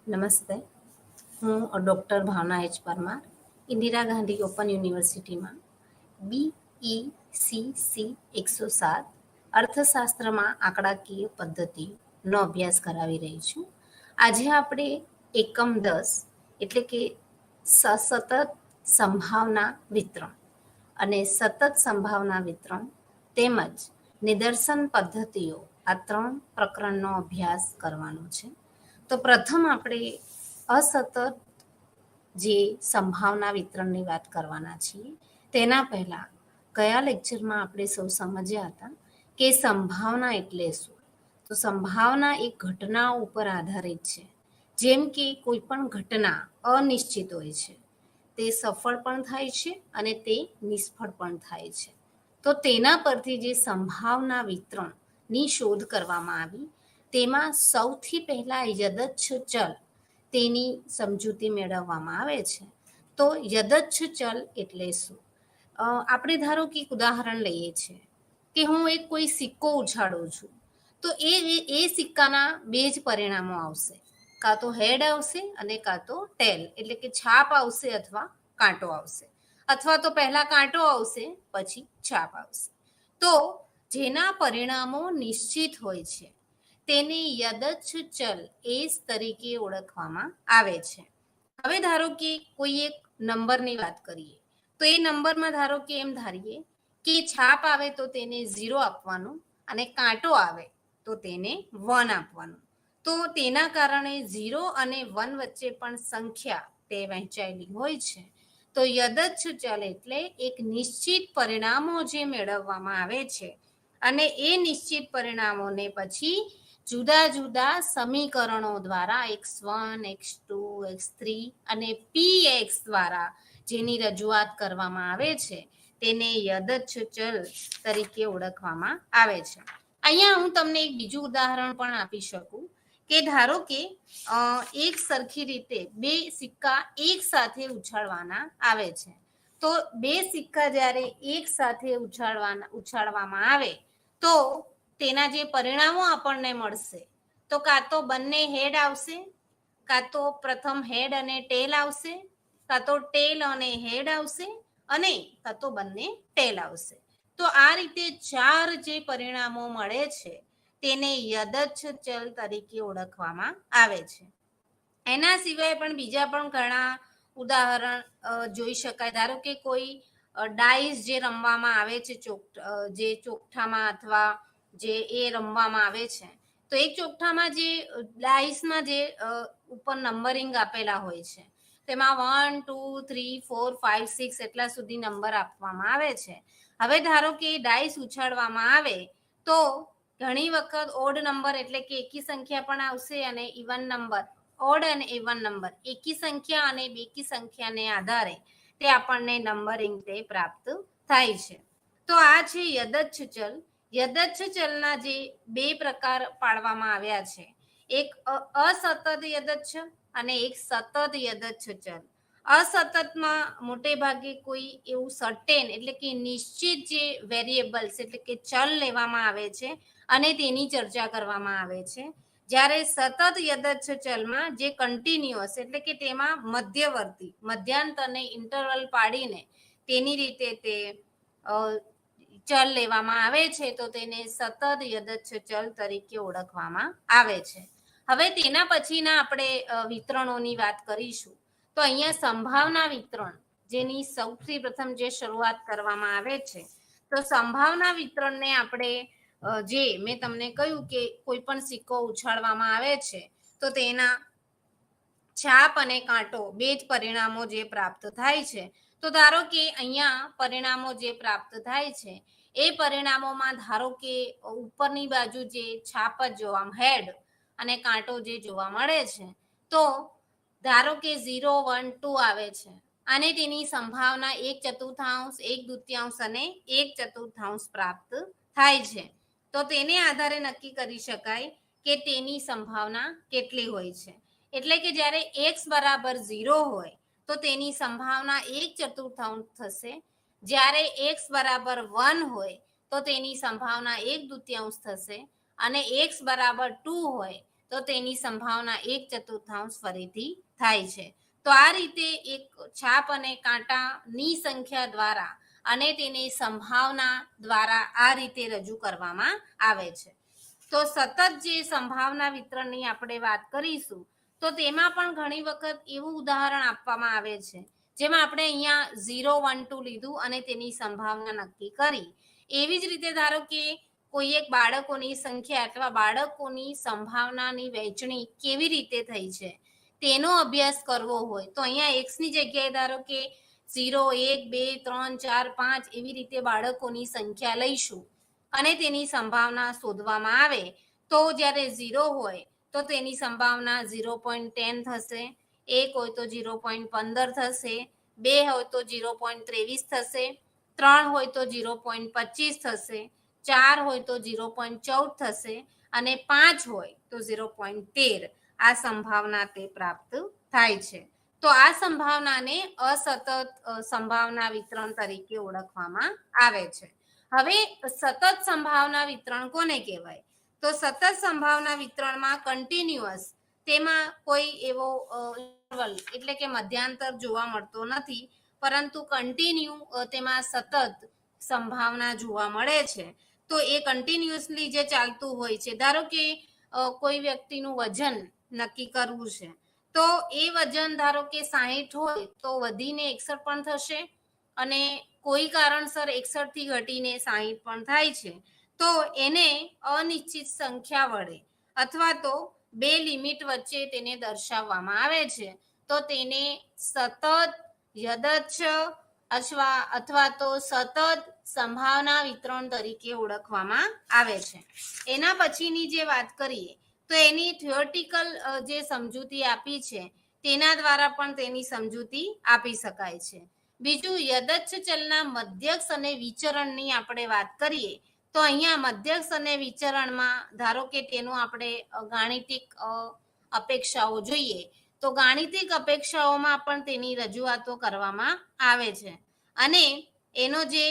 નમસ્તે. હું ડૉક્ટર ભાવના H Parmar, Indira Gandhi open યુનિવર્સિટીમાં BECC 107 અર્થશાસ્ત્રમાં આંકડાકીય પદ્ધતિનો અભ્યાસ કરાવી રહી છું. આજે આપણે એકમ 10 એટલે કે સતત સંભાવના વિતરણ અને સતત સંભાવના વિતરણ તેમજ નિદર્શન પદ્ધતિઓ આ 3 પ્રકરણનો અભ્યાસ કરવાનો છે. તો પ્રથમ આપણે અસતત જે સંભાવના વિતરણની વાત કરવાના છીએ. તેના પહેલા કયા લેક્ચરમાં આપણે સૌ સમજ્યા હતા કે સંભાવના એટલે શું? તો સંભાવના એક ઘટના ઉપર આધારિત છે. જેમ કે કોઈ પણ ઘટના અનિશ્ચિત હોય છે, તે સફળ પણ થાય છે અને તે નિષ્ફળ પણ થાય છે. તો તેના પરથી જે સંભાવના વિતરણની શોધ કરવામાં આવી, તેમાં સૌથી પહેલા યદચ્છ ચલ તેની સમજૂતી મેળવવામાં આવે છે. તો યદચ્છ ચલ એટલે શું? આપણે ધારો કે એક ઉદાહરણ લઈએ છીએ કે હું એક કોઈ સિક્કો ઉછાળું છું, તો એ સિક્કાના બે જ પરિણામો આવશે, કાં તો હેડ આવશે અને કાં તો ટેલ, એટલે કે છાપ આવશે અથવા કાંટો આવશે, અથવા તો પહેલા કાંટો આવશે પછી છાપ આવશે. તો જેના પરિણામો નિશ્ચિત હોય છે તેને યદચ્છ ચલ એસ તરીકે ઓળખવામાં આવે છે. હવે ધારો કે કોઈ એક નંબરની વાત કરીએ, તો એ નંબરમાં ધારો કે એમ ધારીએ કે છાપ આવે તો તેને 0 આપવાનું અને કાંટો આવે તો તેને 1 આપવાનું. તો તેના કારણે 0 અને 1 વચ્ચે પણ સંખ્યા તે વહેંચાયેલી હોય છે. તો યદચ્છ ચલ એટલે એક નિશ્ચિત પરિણામો જે મેળવવામાં આવે છે અને એ નિશ્ચિત પરિણામોને પછી જુદા જુદા સમીકરણો દ્વારા x1, x2, x3 અને px દ્વારા જેની રજૂઆત કરવામાં આવે છે તેને યદચ્છ ચલ તરીકે ઓળખવામાં આવે છે. અહીંયા હું તમને એક બીજું ઉદાહરણ પણ આપી શકું કે ધારો કે એક સરખી રીતે બે સિક્કા એક સાથે ઉછાળવાના આવે છે. તો બે સિક્કા જ્યારે એક સાથે ઉછાળવામાં આવે તો તેના જે પરિણામો આપણને મળશે, તો કાં તો બંને હેડ આવશે, કાં તો પ્રથમ હેડ અને ટેલ આવશે, કાં તો ટેલ અને હેડ આવશે અને કાં તો બંને ટેલ આવશે. તો આ રીતે 4 જે પરિણામો મળે છે તેને યદચ્છ ચલ તરીકે ઓળખવામાં આવે છે. એના સિવાય પણ બીજા પણ ઘણા ઉદાહરણ જોઈ શકાય. ધારો કે કોઈ ડાઈસ જે રમવામાં આવે છે, જે ચોકઠામાં અથવા જે એ રમવામાં આવે છે, તો એક ચોકઠામાં જે ડાઈસમાં જે ઉપર નંબરિંગ આપેલા હોય છે, તેમાં 1, 2, 3, 4, 5, 6 એટલા સુધી નંબર આપવામાં આવે છે. હવે ધારો કે ડાઈસ ઉછાળવામાં આવે તો ઘણી વખત ઓડ નંબર એટલે કે એકી સંખ્યા પણ આવશે અને ઇવન નંબર, ઓડ અને ઇવન નંબર, એકી સંખ્યા અને બેકી સંખ્યાને આધારે તે આપણને નંબરિંગ તે પ્રાપ્ત થાય છે. તો આ છે યદચ્છ ચલ. યદચ્છ ચલના જે બે પ્રકાર પાડવામાં આવ્યા છે, એક અસતત યદચ્છ અને એક સતત યદચ્છ ચલ. અસતતમાં મોટે ભાગે કોઈ એવું સર્ટેન એટલે કે નિશ્ચિત જે વેરિયેબલ્સ એટલે કે ચલ લેવામાં આવે છે અને તેની ચર્ચા કરવામાં આવે છે. જ્યારે સતત યદચ્છ ચલમાં જે કન્ટિન્યુઅસ એટલે કે તેમાં મધ્યવર્તી મધ્યાંતરને ઇન્ટરવલ પાડીને તેની રીતે તે ચલ લેવામાં આવે છે, તો તેને સતત યદચ્છ ચલ તરીકે ઓળખવામાં આવે છે. હવે તેના પછીના આપણે વિતરણોની વાત કરીશું. તો અહીંયા સંભાવના વિતરણ જેની સૌથી પ્રથમ જે શરૂઆત કરવામાં આવે છે, તો સંભાવના વિતરણને આપણે જે મેં તમને કહ્યું કે કોઈ પણ સિક્કો ઉછાળવામાં આવે છે તો તેના છાપ અને કાંટો બે જ પરિણામો જે પ્રાપ્ત થાય છે. તો ધારો કે અહીંયા પરિણામો જે પ્રાપ્ત થાય છે એ પરિણામોમાં ધારો કે ઉપરની બાજુ જે છાપ જ જોવા, હેડ અને કાંટો જે જોવા મળે છે, તો ધારો કે 0, 1, 2 આવે છે અને તેની સંભાવના 1/4, 1/2 અને 1/4 પ્રાપ્ત થાય છે. તો તેને આધારે નક્કી કરી શકાય કે તેની સંભાવના કેટલી હોય છે. એટલે કે જ્યારે x બરાબર 0 હોય તો તેની સંભાવના 1/4 થશે. જ્યારે x બરાબર 1 હોય તો તેની સંભાવના 1/2 થશે અને x બરાબર 2 હોય તો તેની સંભાવના 1/4 ફરીથી થાય છે. તો આ રીતે એક છાપ અને કાંટાની સંખ્યા દ્વારા અને તેની સંભાવના દ્વારા આ રીતે રજૂ કરવામાં આવે છે. તો સતત જે સંભાવના વિતરણની આપણે વાત કરીશું તો તેમાં પણ ઘણી વખત એવું ઉદાહરણ આપવામાં આવે છે જેમાં આપણે અહીંયા 0, 1, 2 લીધું અને તેની સંભાવના નક્કી કરી. એવી જ રીતે ધારો કે કોઈ એક બાળકોની સંખ્યા અથવા બાળકોની સંભાવનાની વહેંચણી કેવી રીતે થઈ છે તેનો અભ્યાસ કરવો હોય તો અહીંયા x ની જગ્યાએ ધારો કે 0, 1, 2, 3, 4, 5 એવી રીતે બાળકોની સંખ્યા લઈશું અને તેની સંભાવના શોધવામાં આવે તો જ્યારે 0 હોય તો તેની સંભાવના 0.10 થશે, 1 હોય તો 0.15 થશે, 2 હોય તો 0.23 થશે, 3 હોય તો 0.25 થશે, 4 હોય તો 0.14 થશે અને 5 હોય તો 0.13 આ સંભાવના તે પ્રાપ્ત થાય છે. તો આ સંભાવનાને અસતત સંભાવના વિતરણ તરીકે ઓળખવામાં આવે છે. હવે સતત સંભાવના વિતરણ કોને કહેવાય? તો સતત સંભાવના વિતરણમાં કન્ટિન્યુઅસ તેમાં કોઈ એવો એટલે કે મધ્યાંતર જોવા મળતો નથી, પરંતુ કન્ટિન્યુ તેમાં સતત સંભાવના જોવા મળે છે. તો એ કન્ટિન્યુઅસલી જે ચાલતું હોય છે, ધારો કે કોઈ વ્યક્તિનું વજન નક્કી કરવું છે તો એ વજન ધારો કે 60 હોય તો વધીને 61 પણ થશે અને કોઈ કારણસર 61 થી ઘટીને 60 પણ થાય છે તો એને અનિશ્ચિત સંખ્યા વડે અથવા તો બે લિમિટ વચ્ચે તેને દર્શાવવામાં આવે છે. તો તેને સતત, યદચ્છ અથવા તો સતત સંભાવના વિતરણ તરીકે ઓળખવામાં આવે છે. એના પછીની જે વાત કરીએ તો એની થિયોરેટિકલ જે સમજૂતી આપી છે તેના દ્વારા પણ તેની સમજૂતી આપી શકાય છે. બીજું, યદચ્છ ચલના મધ્યક્ષ અને વિચરણની આપણે વાત કરીએ તો અહીંયા મધ્યક્ષ અને વિચરણમાં ધારો કે તેનું આપણે ગાણિતિક અપેક્ષાઓ જોઈએ તો ગાણિતિક અપેક્ષાઓમાં પણ તેની રજૂઆતો કરવામાં આવે છે અને એનો જે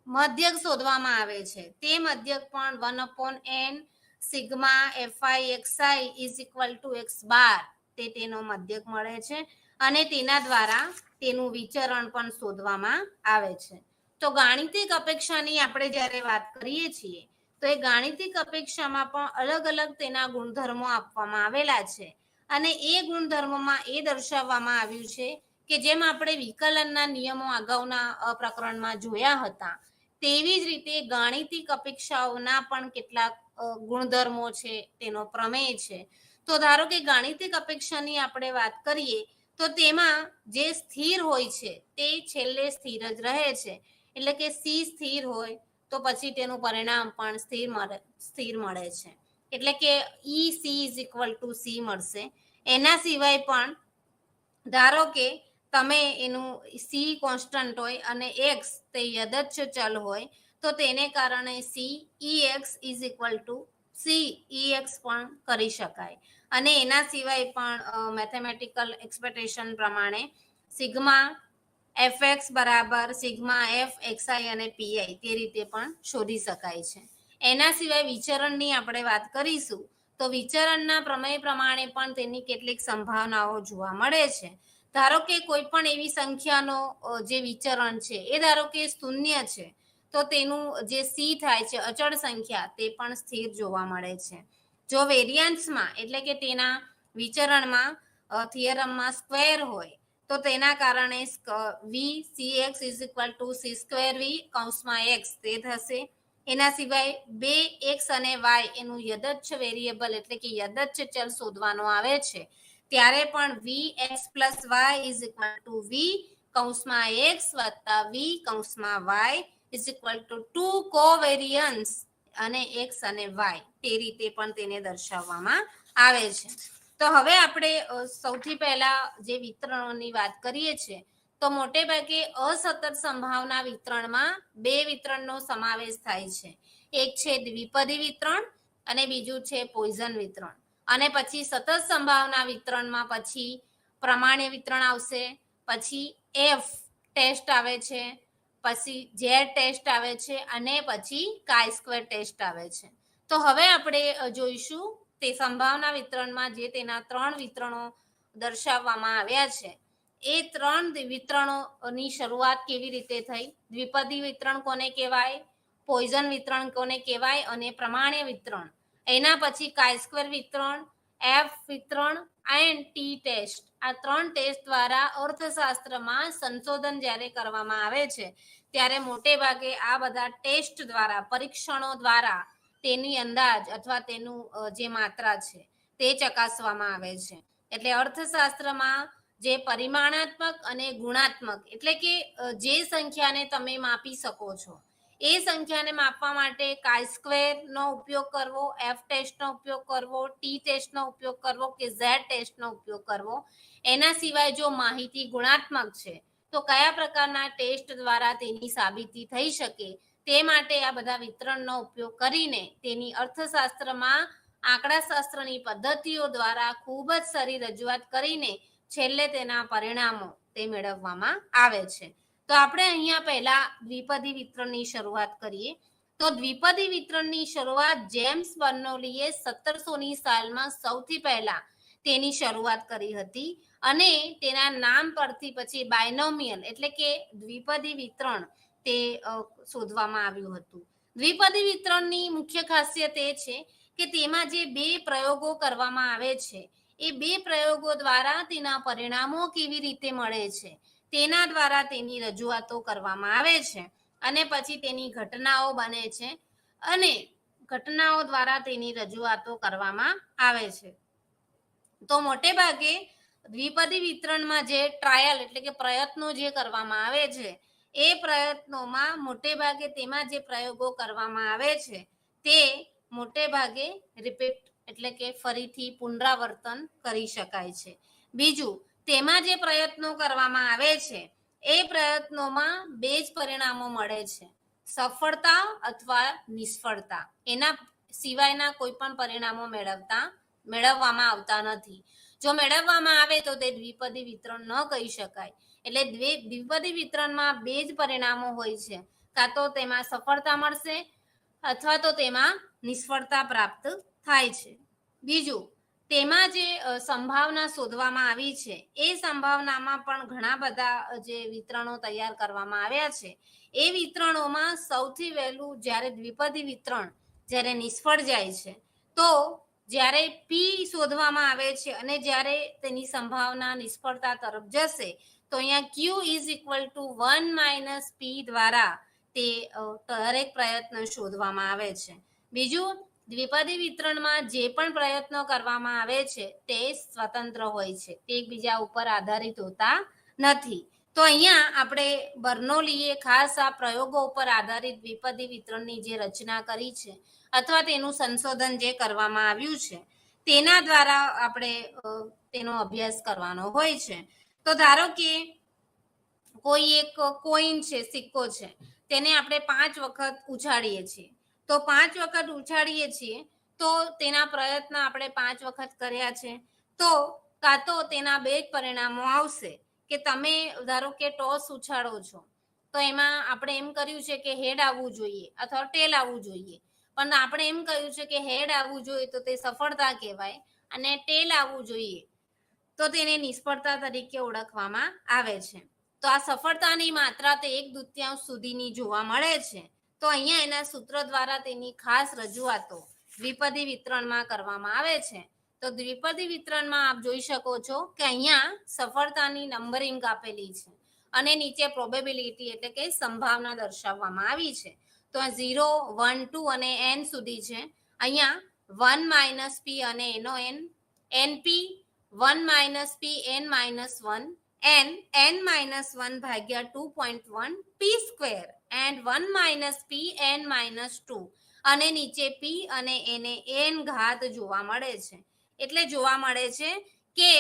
મધ્યક શોધવામાં આવે છે તે મધ્યક પણ 1/n sigma fi xi is equal to x બાર તે તેનો મધ્યક મળે છે અને તેના દ્વારા તેનું વિચરણ પણ શોધવામાં આવે છે. તો ગાણિતિક અપેક્ષાની આપણે જ્યારે વાત કરીએ છીએ તો એ ગાણિતિક અપેક્ષામાં પણ અલગ અલગ તેના ગુણધર્મો આપવામાં આવેલા છે અને એ ગુણધર્મોમાં એ દર્શાવવામાં આવ્યું છે કે જેમ આપણે વિકલનના નિયમો અગાઉના પ્રકરણમાં જોયા હતા તેવી જ રીતે ગાણિતિક અપેક્ષાઓના પણ કેટલાક ગુણધર્મો છે, તેનો પ્રમેય છે. તો ધારો કે ગાણિતિક અપેક્ષાની આપણે વાત કરીએ તો તેમાં જે સ્થિર હોય છે તે છેલ્લે સ્થિર જ રહે છે, એટલે કે c સ્થિર હોય તો પછી તેનું પરિણામ પણ સ્થિર મળે છે, એટલે કે EC is equal two C મળશે. એના સિવાય પણ ધારો કે તમે એનું c કોન્સ્ટન્ટ હોય અને x તે યદચ્છ ચલ હોય તો તેને કારણે CEX is equal two CEX પણ કરી શકાય અને એના સિવાય પણ મેથેમેટિકલ એક્સપેક્ટેશન પ્રમાણે સિગ્મા fx બરાબર સિગ્મા f xi અને pi તે રીતે પણ શોધી શકાય છે. એના સિવાય વિચરણની આપણે વાત કરીશું તો વિચરણના પ્રમેય પ્રમાણે પણ તેની કેટલીક સંભાવનાઓ જોવા મળે છે. ધારો કે કોઈ પણ એવી સંખ્યાનો જે વિચરણ છે એ ધારો કે શૂન્ય છે તો તેનું જે c થાય છે અચળ સંખ્યા તે પણ સ્થિર જોવા મળે છે. જો વેરિયાન્સમાં એટલે કે તેના વિચરણમાં થિયરમમાં સ્ક્વેર હોય તો તેના કારણે VCX is equal two C square V કૌંસમાં x તે થશે. એના સિવાય બે x અને y એનું યદચ્છ વેરિયેબલ એટલે કે યદચ્છ ચલ શોધવાનો આવે છે ત્યારે પણ vx plus y is equal two v કૌંસમાં x વત્તા v કૌંસમાં y is equal two 2 covariance અને x અને y તે રીતે પણ તેને દર્શાવવામાં આવે છે. તો હવે આપણે સૌથી પહેલા જે વિતરણોની વાત કરીએ છીએ તો મોટે ભાગે અસતત સંભાવના વિતરણમાં બે વિતરણનો સમાવેશ થાય છે. એક છે દ્વિપદી વિતરણ અને બીજું છે પોઈઝન વિતરણ. અને પછી સતત સંભાવના વિતરણમાં પછી પ્રમાણ્ય વિતરણ આવશે, પછી F ટેસ્ટ આવે છે, પછી Z ટેસ્ટ આવે છે અને પછી chi સ્ક્વેર ટેસ્ટ આવે છે. તો હવે આપણે જોઈશું તે સંભાવના વિતરણમાં જે તેના 3 વિતરણો દર્શાવવામાં આવ્યા છે એ 3 વિતરણોની શરૂઆત કેવી રીતે થઈ, દ્વિપદી વિતરણ કોને કહેવાય, પોઈઝન વિતરણ કોને કહેવાય અને પ્રમાણ્ય વિતરણ, એના પછી કાઈ-સ્ક્વેર વિતરણ, એફ વિતરણ એન્ડ ટી ટેસ્ટ. આ 3 ટેસ્ટ દ્વારા અર્થશાસ્ત્રમાં સંશોધન જ્યારે કરવામાં આવે છે ત્યારે મોટે ભાગે આ બધા ટેસ્ટ દ્વારા, પરીક્ષણો દ્વારા તેની અંદાજ અથવા તેનું જે માત્રા છે તે ચકાસવામાં આવે છે. એટલે અર્થશાસ્ત્રમાં જે પરિમાણાત્મક અને ગુણાત્મક એટલે કે જે સંખ્યાને તમે માપી શકો છો એ સંખ્યાને માપવા માટે કાઈ-સ્ક્વેર નો ઉપયોગ કરવો, એફ ટેસ્ટનો ઉપયોગ કરવો, ટી ટેસ્ટનો ઉપયોગ કરવો કે ઝેડ ટેસ્ટનો ઉપયોગ કરવો. એના સિવાય જો માહિતી ગુણાત્મક છે તો કયા પ્રકારના ટેસ્ટ દ્વારા તેની સાબિતી થઈ શકે તે માટે આ બધા વિતરણનો ઉપયોગ કરીને તેની અર્થશાસ્ત્રમાં આંકડાશાસ્ત્રની પદ્ધતિઓ દ્વારા ખૂબ જ સારી રજૂઆત કરીને છેલ્લે તેના પરિણામો તે મેળવવામાં આવે છે. તો આપણે અહીંયા પહેલા દ્વિપદી વિતરણની શરૂઆત કરીએ. તો દ્વિપદી વિતરણની શરૂઆત જેમ્સ બર્નોલીએ 1700ની સાલમાં સૌથી પહેલા તેની શરૂઆત કરી હતી અને તેના નામ પરથી પછી બાયનોમિયલ એટલે કે દ્વિપદી વિતરણ તે શોધવામાં આવ્યું હતું. દ્વિપદી વિતરણની મુખ્ય ખાસિયત એ છે કે તેમાં જે 2 પ્રયોગો કરવામાં આવે છે એ 2 પ્રયોગો દ્વારા તેના પરિણામો કેવી રીતે મળે છે તેના દ્વારા તેની રજૂઆતો કરવામાં આવે છે અને પછી તેની ઘટનાઓ બને છે અને ઘટનાઓ દ્વારા તેની રજૂઆતો કરવામાં આવે છે. તો મોટે ભાગે દ્વિપદી વિતરણમાં જે ટ્રાયલ એટલે કે પ્રયત્નો જે કરવામાં આવે છે એ પ્રયત્નોમાં મોટે ભાગે તેમાં જે પ્રયોગો કરવામાં આવે છે તે મોટે ભાગે રિપીટ એટલે કે ફરીથી પુનરાવર્તન કરી શકાય છે. બીજું, તેમાં જે પ્રયત્નો કરવામાં આવે છે એ પ્રયત્નોમાં 2 જ પરિણામો મળે છે, સફળતા અથવા નિષ્ફળતા. એના સિવાયના કોઈ પણ પરિણામો મેળવવામાં આવતા નથી. જો મેળવવામાં આવે તો તે દ્વિપદી વિતરણ ન કહી શકાય. એટલે દ્વિપદી વિતરણમાં 2 જ પરિણામો હોય છે, કાં તો તેમાં સફળતા મળશે અથવા તો તેમાં નિષ્ફળતા પ્રાપ્ત થાય છે. બીજું, તેમાં જે સંભાવના શોધવામાં આવી છે એ સંભાવનામાં પણ ઘણા બધા જે વિતરણો તૈયાર કરવામાં આવ્યા છે એ વિતરણોમાં સૌથી વહેલું જ્યારે દ્વિપદી વિતરણ જ્યારે નિષ્ફળ જાય છે તો જ્યારે પી શોધવામાં આવે છે અને જ્યારે તેની સંભાવના નિષ્ફળતા તરફ જશે તો અહીંયા ક્યુ ઇઝ ઇક્વલ ટુ 1 - પી દ્વારા તે દરેક પ્રયત્ન શોધવામાં આવે છે. બીજું, દ્વિપદી વિતરણમાં જે પણ પ્રયત્નો કરવામાં આવે છે તે સ્વતંત્ર હોય છે, તે એકબીજા ઉપર આધારિત હોતા નથી. તો અહીંયા આપણે બર્નોલીએ ખાસ આ પ્રયોગો ઉપર આધારિત દ્વિપદી વિતરણની જે રચના કરી છે અથવા તેનું સંશોધન જે કરવામાં આવ્યું છે તેના દ્વારા આપણે તેનો અભ્યાસ કરવાનો હોય છે. તો ધારો કે કોઈ એક કોઈન છે, સિક્કો છે, તેને આપણે 5 વખત ઉછાળીએ છીએ. તો 5 વખત ઉછાળીએ છીએ તો તેના પ્રયત્ન આપણે 5 વખત કર્યા છે તો કાં તો તેના 2 જ પરિણામો આવશે કે તમે ધારો કે ટોસ ઉછાળો છો તો એમાં આપણે એમ કર્યું છે કે હેડ આવવું જોઈએ અથવા ટેલ આવવું જોઈએ, પણ આપણે એમ કહ્યું છે કે હેડ આવવું જોઈએ તો તે સફળતા કહેવાય અને ટેલ આવવું જોઈએ તો તેને નિષ્ફળતા તરીકે ઓળખવામાં આવે છે. તો આ સફળતાની માત્રા તે 1/2 સુધીની જોવા મળે છે. તો અહીંયા એના સૂત્ર દ્વારા તેની ખાસ રજૂઆતો દ્વિપદી વિતરણમાં કરવામાં આવે છે. તો દ્વિપદી વિતરણમાં આપ જોઈ શકો છો કે અહીંયા સફળતાની નંબરિંગ આપેલી છે અને નીચે પ્રોબેબિલિટી એટલે કે સંભાવના દર્શાવવામાં આવી છે. તો 0, 1, 2 અને n સુધી છે. અહીંયા 1 - p અને એનો n, np 1 - p n - 1 n -1 ભાગ્યા 2.1 p square and 1 - p n - 2 અને નીચે p અને એને n ઘાત જોવા મળે છે. એટલે જોવા મળે છે કે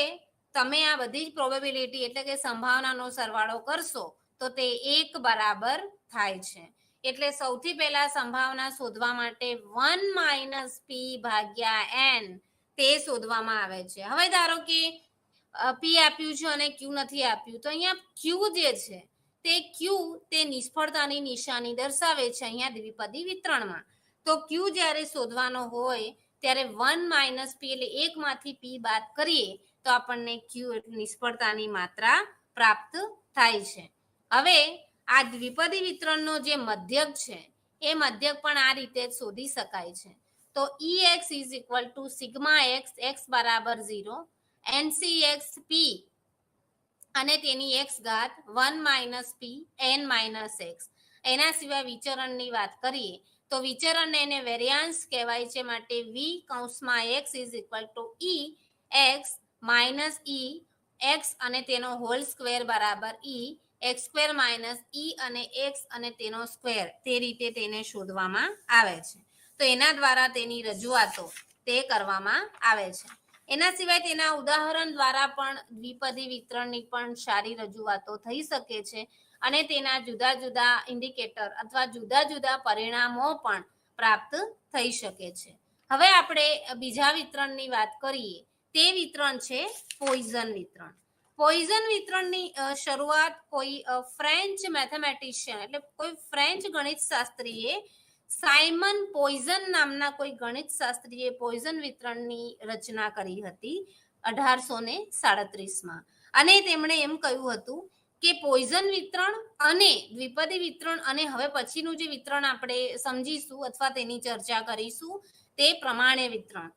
તમે આ બધી જ પ્રોબેબિલિટી એટલે કે સંભાવનાનો સરવાળો કરશો તો તે 1 બરાબર થાય છે. એટલે સૌથી પહેલા સંભાવના શોધવા માટે 1 - p ભાગ્યા n તે શોધવામાં આવે છે. હવે ધારો કે પી આપ્યું છે અને ક્યુ નથી આપ્યું તો અહીંયા ક્યુ જે છે તે ક્યુ તે નિષ્ફળતાની નિશાની દર્શાવે છે અહીંયા દ્વિપદી વિતરણમાં. તો ક્યુ જ્યારે શોધવાનો હોય ત્યારે 1 - p એટલે એકમાંથી p બાદ કરીએ તો આપણને q એટલે નિષ્ફળતાની માત્રા પ્રાપ્ત થાય છે. હવે આ દ્વિપદી વિતરણનો જે મધ્યક છે એ મધ્યક પણ આ રીતે શોધી શકાય છે. તો ex is equal to sigma x, x બરાબર 0, ncx p અને તેની x ઘાત 1 - p n - x. એના સિવાય વિચરણની વાત કરીએ તો વિચરણને એને વેરિયાન્સ કહેવાય છે, માટે v કૌંસમાં x is equal two e x minus e x અને તેનો હોલ સ્ક્વેર બરાબર e x square minus e અને x અને તેનો સ્ક્વેર, તે રીતે તેને શોધવામાં આવે છે. તો એના દ્વારા તેની રજૂઆતો તે કરવામાં આવે છે. એના સિવાય તેના ઉદાહરણ દ્વારા પણ દ્વિપદી વિતરણની પણ સારી રજૂઆતો થઈ શકે છે અને તેના જુદા જુદા ઇન્ડિકેટર અથવા જુદા જુદા પરિણામો પણ પ્રાપ્ત થઈ શકે છે. હવે આપણે બીજા વિતરણની વાત કરીએ. તે વિતરણ છે પોઈઝન વિતરણ. પોઈઝન વિતરણની શરૂઆત કોઈ ફ્રેન્ચ મેથેમેટિશિયન એટલે કોઈ ફ્રેન્ચ ગણિતશાસ્ત્રીએ સાયમન પોઈઝન નામના કોઈ ગણિતશાસ્ત્રીએ પોઈઝન વિતરણની રચના કરી હતી 1837માં. અને તેમણે એમ કહ્યું હતું કે પોઈઝન વિતરણ અને દ્વિપદી વિતરણ અને હવે પછીનું જે વિતરણ આપણે સમજીશું અથવા તેની ચર્ચા કરીશું તે પ્રમાણે વિતરણ,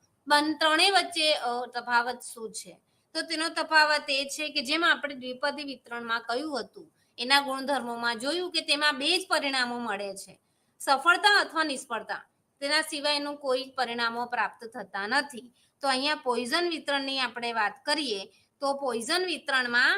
ત્રણેય વચ્ચે તફાવત શું છે? તો તેનો તફાવત એ છે કે જેમ આપણે દ્વિપદી વિતરણમાં કહ્યું હતું એના ગુણધર્મોમાં જોયું કે તેમાં બે જ પરિણામો મળે છે, સફળતા અથવા નિષ્ફળતા. તેના સિવાયનું કોઈ પરિણામો પ્રાપ્ત થતા નથી. તો અહીંયા પોઈઝન વિતરણની આપણે વાત કરીએ તો પોઈઝન વિતરણમાં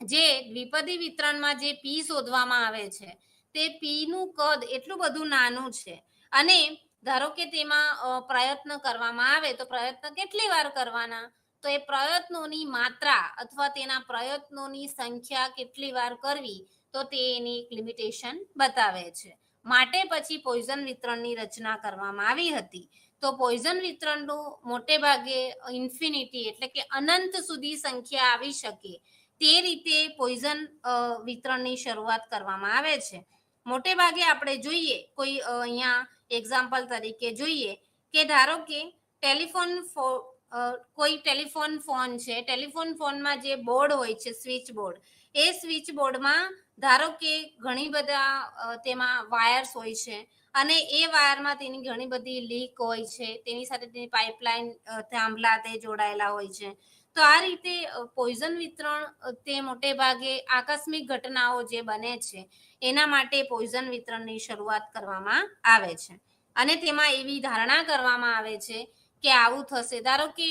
જે દ્વિપદી વિતરણમાં જે p શોધવામાં આવે છે તે p નું કદ એટલું બધું નાનું છે અને ધારો કે તેમાં પ્રયત્ન કરવામાં આવે તો પ્રયત્ન કેટલી વાર કરવાના? તો એ પ્રયત્નોની માત્રા અથવા તેના પ્રયત્નોની સંખ્યા કેટલી વાર કરવી તો તે એની લિમિટેશન બતાવે છે. માટે પછી પોઈઝન વિતરણની રચના કરવામાં આવી હતી. તો પોઈઝન વિતરણનું મોટે ભાગે ઇન્ફિનિટી એટલે કે અનંત સુધી સંખ્યા આવી શકે તે રીતે પોઈઝન વિતરણની શરૂઆત કરવામાં આવે છે. મોટે ભાગે આપણે જોઈએ કોઈ અહીંયા એક્ઝામ્પલ તરીકે જોઈએ કે ધારો કે કોઈ ટેલિફોન ફોન છે, ટેલિફોન ફોનમાં જે બોર્ડ હોય છે સ્વિચ બોર્ડ, એ સ્વિચ બોર્ડમાં ધારો કે ઘણી બધા તેમાં વાયર્સ હોય છે અને એ વાયરમાં તેની ઘણી બધી લીક હોય છે, તેની સાથે તેની પાઇપલાઇન થાંભલા તે જોડાયેલા હોય છે. તો આ રીતે પોઈઝન વિતરણ તે મોટે ભાગે આકસ્મિક ઘટનાઓ જે બને છે એના માટે પોઈઝન વિતરણની શરૂઆત કરવામાં આવે છે અને તેમાં એવી ધારણા કરવામાં આવે છે કે આવું થશે. ધારો કે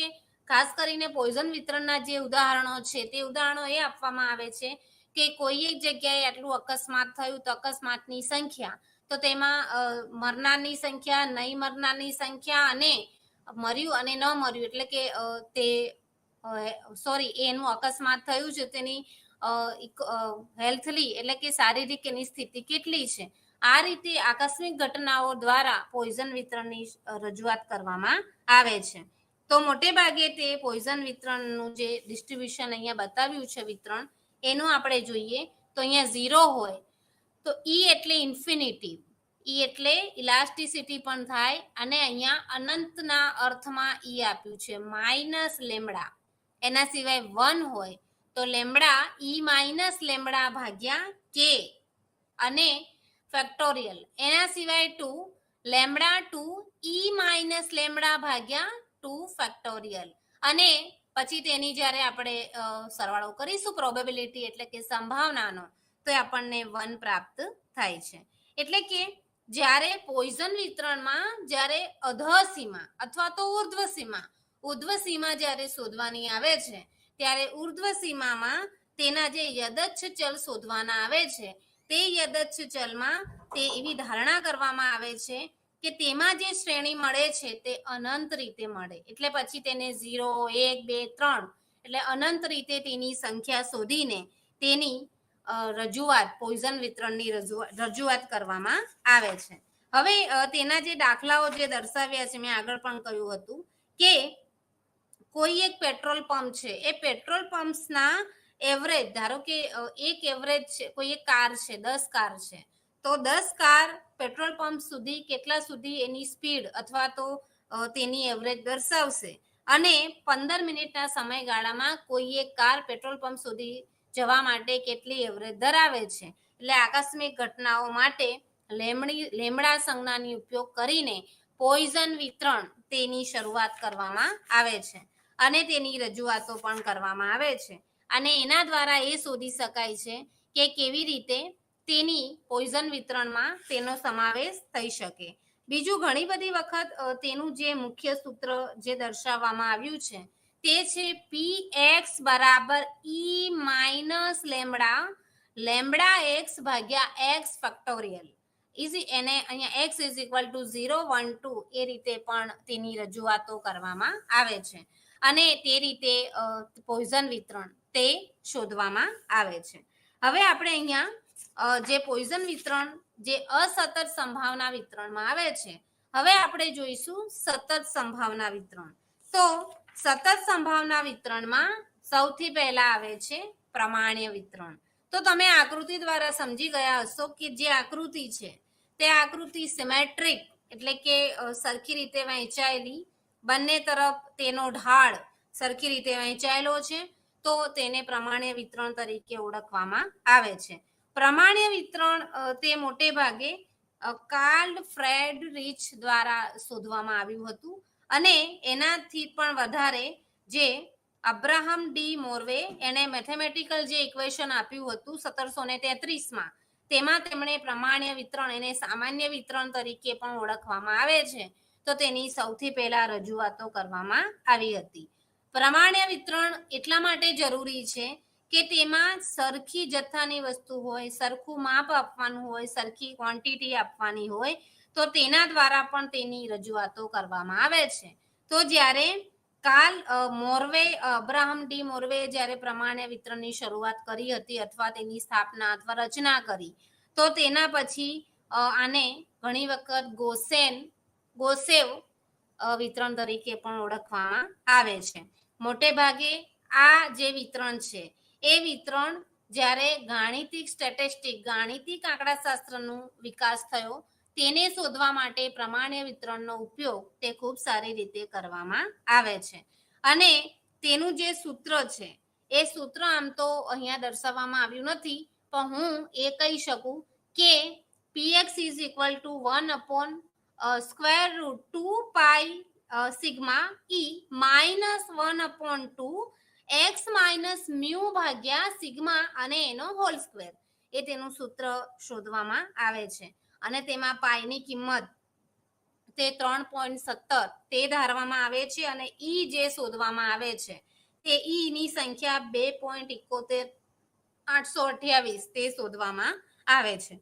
ખાસ કરીને પોઈઝન વિતરણના જે ઉદાહરણો છે તે ઉદાહરણો એ આપવામાં આવે છે કે કોઈ એક જગ્યાએ આટલું અકસ્માત થયું તો અકસ્માતની સંખ્યા, તો તેમાં મરનારની સંખ્યા, નહીં મરનારની સંખ્યા અને મર્યું અને ન મર્યું એટલે કે તે એનું અકસ્માત થયું છે તેની હેલ્થલી એટલે કે શારીરિક એની સ્થિતિ કેટલી છે. આ રીતે આકસ્મિક ઘટનાઓ દ્વારા પોઈઝન વિતરણની રજૂઆત કરવામાં આવે છે. તો મોટે ભાગે તે પોઈઝન વિતરણનું જે ડિસ્ટ્રીબ્યુશન અહીંયા બતાવ્યું છે વિતરણ એનું આપણે જોઈએ તો અહીંયા 0 હોય તો E એટલે ઇન્ફિનિટી, E એટલે ઇલાસ્ટિસિટી પણ થાય અને અહીંયા અનંતના અર્થમાં E આપ્યું છે માઇનસ લેમ્બડા. એના સિવાય 1 હોય તો લેમ્બડા E માઇનસ લેમ્બડા ભાગ્યા k અને ફેક્ટોરિયલ. એના સિવાય 2 લેમ્બડા 2 E માઇનસ લેમ્બડા ભાગ્યા 2 ફેક્ટોરિયલ અને પછી તેની જ્યારે આપણે સરવાળો કરીશું પ્રોબેબિલિટી એટલે કે સંભાવનાનો તો આપણને 1 પ્રાપ્ત થાય છે. એટલે કે જ્યારે પોઈઝન વિતરણમાં જ્યારે અધઃસીમા અથવા તો ઉર્ધ્વ સીમા જ્યારે શોધવાની આવે છે ત્યારે ઉર્ધ્વ સીમામાં તેના જે યદચ્છ ચલ શોધવાના આવે છે તે યદચ્છ ચલમાં તે એવી ધારણા કરવામાં આવે છે કે તેમાં જે શ્રેણી મળે છે તે અનંત રીતે મળે, એટલે પછી તેને 0, 1, 2, 3 એટલે અનંત રીતે તેની સંખ્યા શોધીને તેની રજૂઆત પોઈઝન વિતરણની રજૂઆત કરવામાં આવે છે. હવે તેના જે દાખલાઓ જે દર્શાવ્યા છે મેં આગળ પણ કહ્યું હતું કે કોઈ એક પેટ્રોલ પંપ છે, એ પેટ્રોલ પંપ્સના એવરેજ ધારો કે એક એવરેજ છે, કોઈ એક કાર છે, 10 કાર છે તો 10 કાર પેટ્રોલ પંપ સુધી કેટલા સુધી એની સ્પીડ અથવા તો તેની એવરેજ દર્શાવશે અને 15 મિનિટના સમયગાળામાં કોઈ એક કાર પેટ્રોલ પંપ સુધી જવા માટે કેટલી એવરેજ ધરાવે છે. એટલે આકસ્મિક ઘટનાઓ માટે લેમડા સંજ્ઞાની ઉપયોગ કરીને પોઈઝન વિતરણ તેની શરૂઆત કરવામાં આવે છે અને તેની રજૂઆતો પણ કરવામાં આવે છે અને એના દ્વારા એ શોધી શકાય છે કે કેવી રીતે તેની પોઈઝન વિતરણમાં તેનો સમાવેશ થઈ શકે. બીજું ઘણી બધી વખત તેનું જે મુખ્ય સૂત્ર જે દર્શાવવામાં આવ્યું છે તે છે px બરાબર e minus lambda lambda x ભાગ્યા એક્સ ફેક્ટોરિયલ એને અહીંયા x ઇઝ ઇક્વલ ટુ 0 1 2 એ રીતે પણ તેની રજૂઆતો કરવામાં આવે છે અને તે રીતે પોઈઝન વિતરણ તે શોધવામાં આવે છે. હવે આપણે અહીંયા જે પોઈઝન વિતરણ જે અસતત સંભાવના વિતરણમાં આવે છે, હવે આપણે જોઈશું સતત સંભાવના વિતરણ. તો સતત સંભાવના વિતરણમાં સૌથી પહેલા આવે છે પ્રમાણ્ય વિતરણ. તો તમે આકૃતિ દ્વારા સમજી ગયા હશો કે જે આકૃતિ છે તે આકૃતિ સિમેટ્રિક એટલે કે સરખી રીતે વહેંચાયેલી, બંને તરફ તેનો ઢાળ સરખી રીતે વહેંચાયેલો છે, તો તેને પ્રમાણ્ય વિતરણ તરીકે ઓળખવામાં આવે છે. પ્રમાણ્ય વિતરણ તે મોટે ભાગે કાર્લ ફ્રેડરિચ દ્વારા શોધવામાં આવ્યું હતું અને એનાથી પણ વધારે જે અબ્રાહમ ડી મોર્વે એને મેથેમેટિકલ જે ઇક્વેશન આપ્યું હતું 1733માં, તેમાં તેમણે પ્રમાણ્ય વિતરણ એને સામાન્ય વિતરણ તરીકે પણ ઓળખવામાં આવે છે, તો તેની સૌથી પહેલા રજૂઆતો કરવામાં આવી હતી. પ્રમાણ્ય વિતરણ એટલા માટે જરૂરી છે કે તેમાં સરખી જથ્થાની વસ્તુ હોય, સરખું માપ આપવાનું હોય, સરખી ક્વોન્ટિટી આપવાની હોય, તો તેના દ્વારા પણ તેની રજૂઆતો કરવામાં આવે છે. તો જ્યારે અબ્રાહમ ડી મોર્વે જ્યારે પ્રમાણ્ય વિતરણની શરૂઆત કરી હતી અથવા તેની સ્થાપના અથવા રચના કરી, તો તેના પછી આને ઘણી વખત ગોસેવ વિતરણ તરીકે પણ ઓળખવામાં આવે છે. મોટે ભાગે આ જે વિતરણ છે એ વિતરણ જ્યારે ગાણિતિક આંકડાશાસ્ત્રનો વિકાસ થયો તેને શોધવા માટે પ્રમાણ્ય વિતરણનો ઉપયોગ તે ખૂબ સારી રીતે કરવામાં આવે છે અને તેનું જે સૂત્ર છે એ સૂત્ર આમ તો અહીંયા દર્શાવવામાં આવ્યું નથી, પણ હું એ કહી શકું કે px is equal two 1 upon square root 2 pi sigma E minus 1 upon 2 x minus mu ભાગ્યા સિગ્મા અને એનો હોલ સ્ક્વેર, એ તેનું સૂત્ર શોધવામાં આવે છે અને તેમાં પાઈની કિંમત તે 3.17 તે ધારવામાં આવે છે અને ઈ જે શોધવામાં આવે છે તે ઈ ની સંખ્યા 2.71828 તે શોધવામાં આવે છે.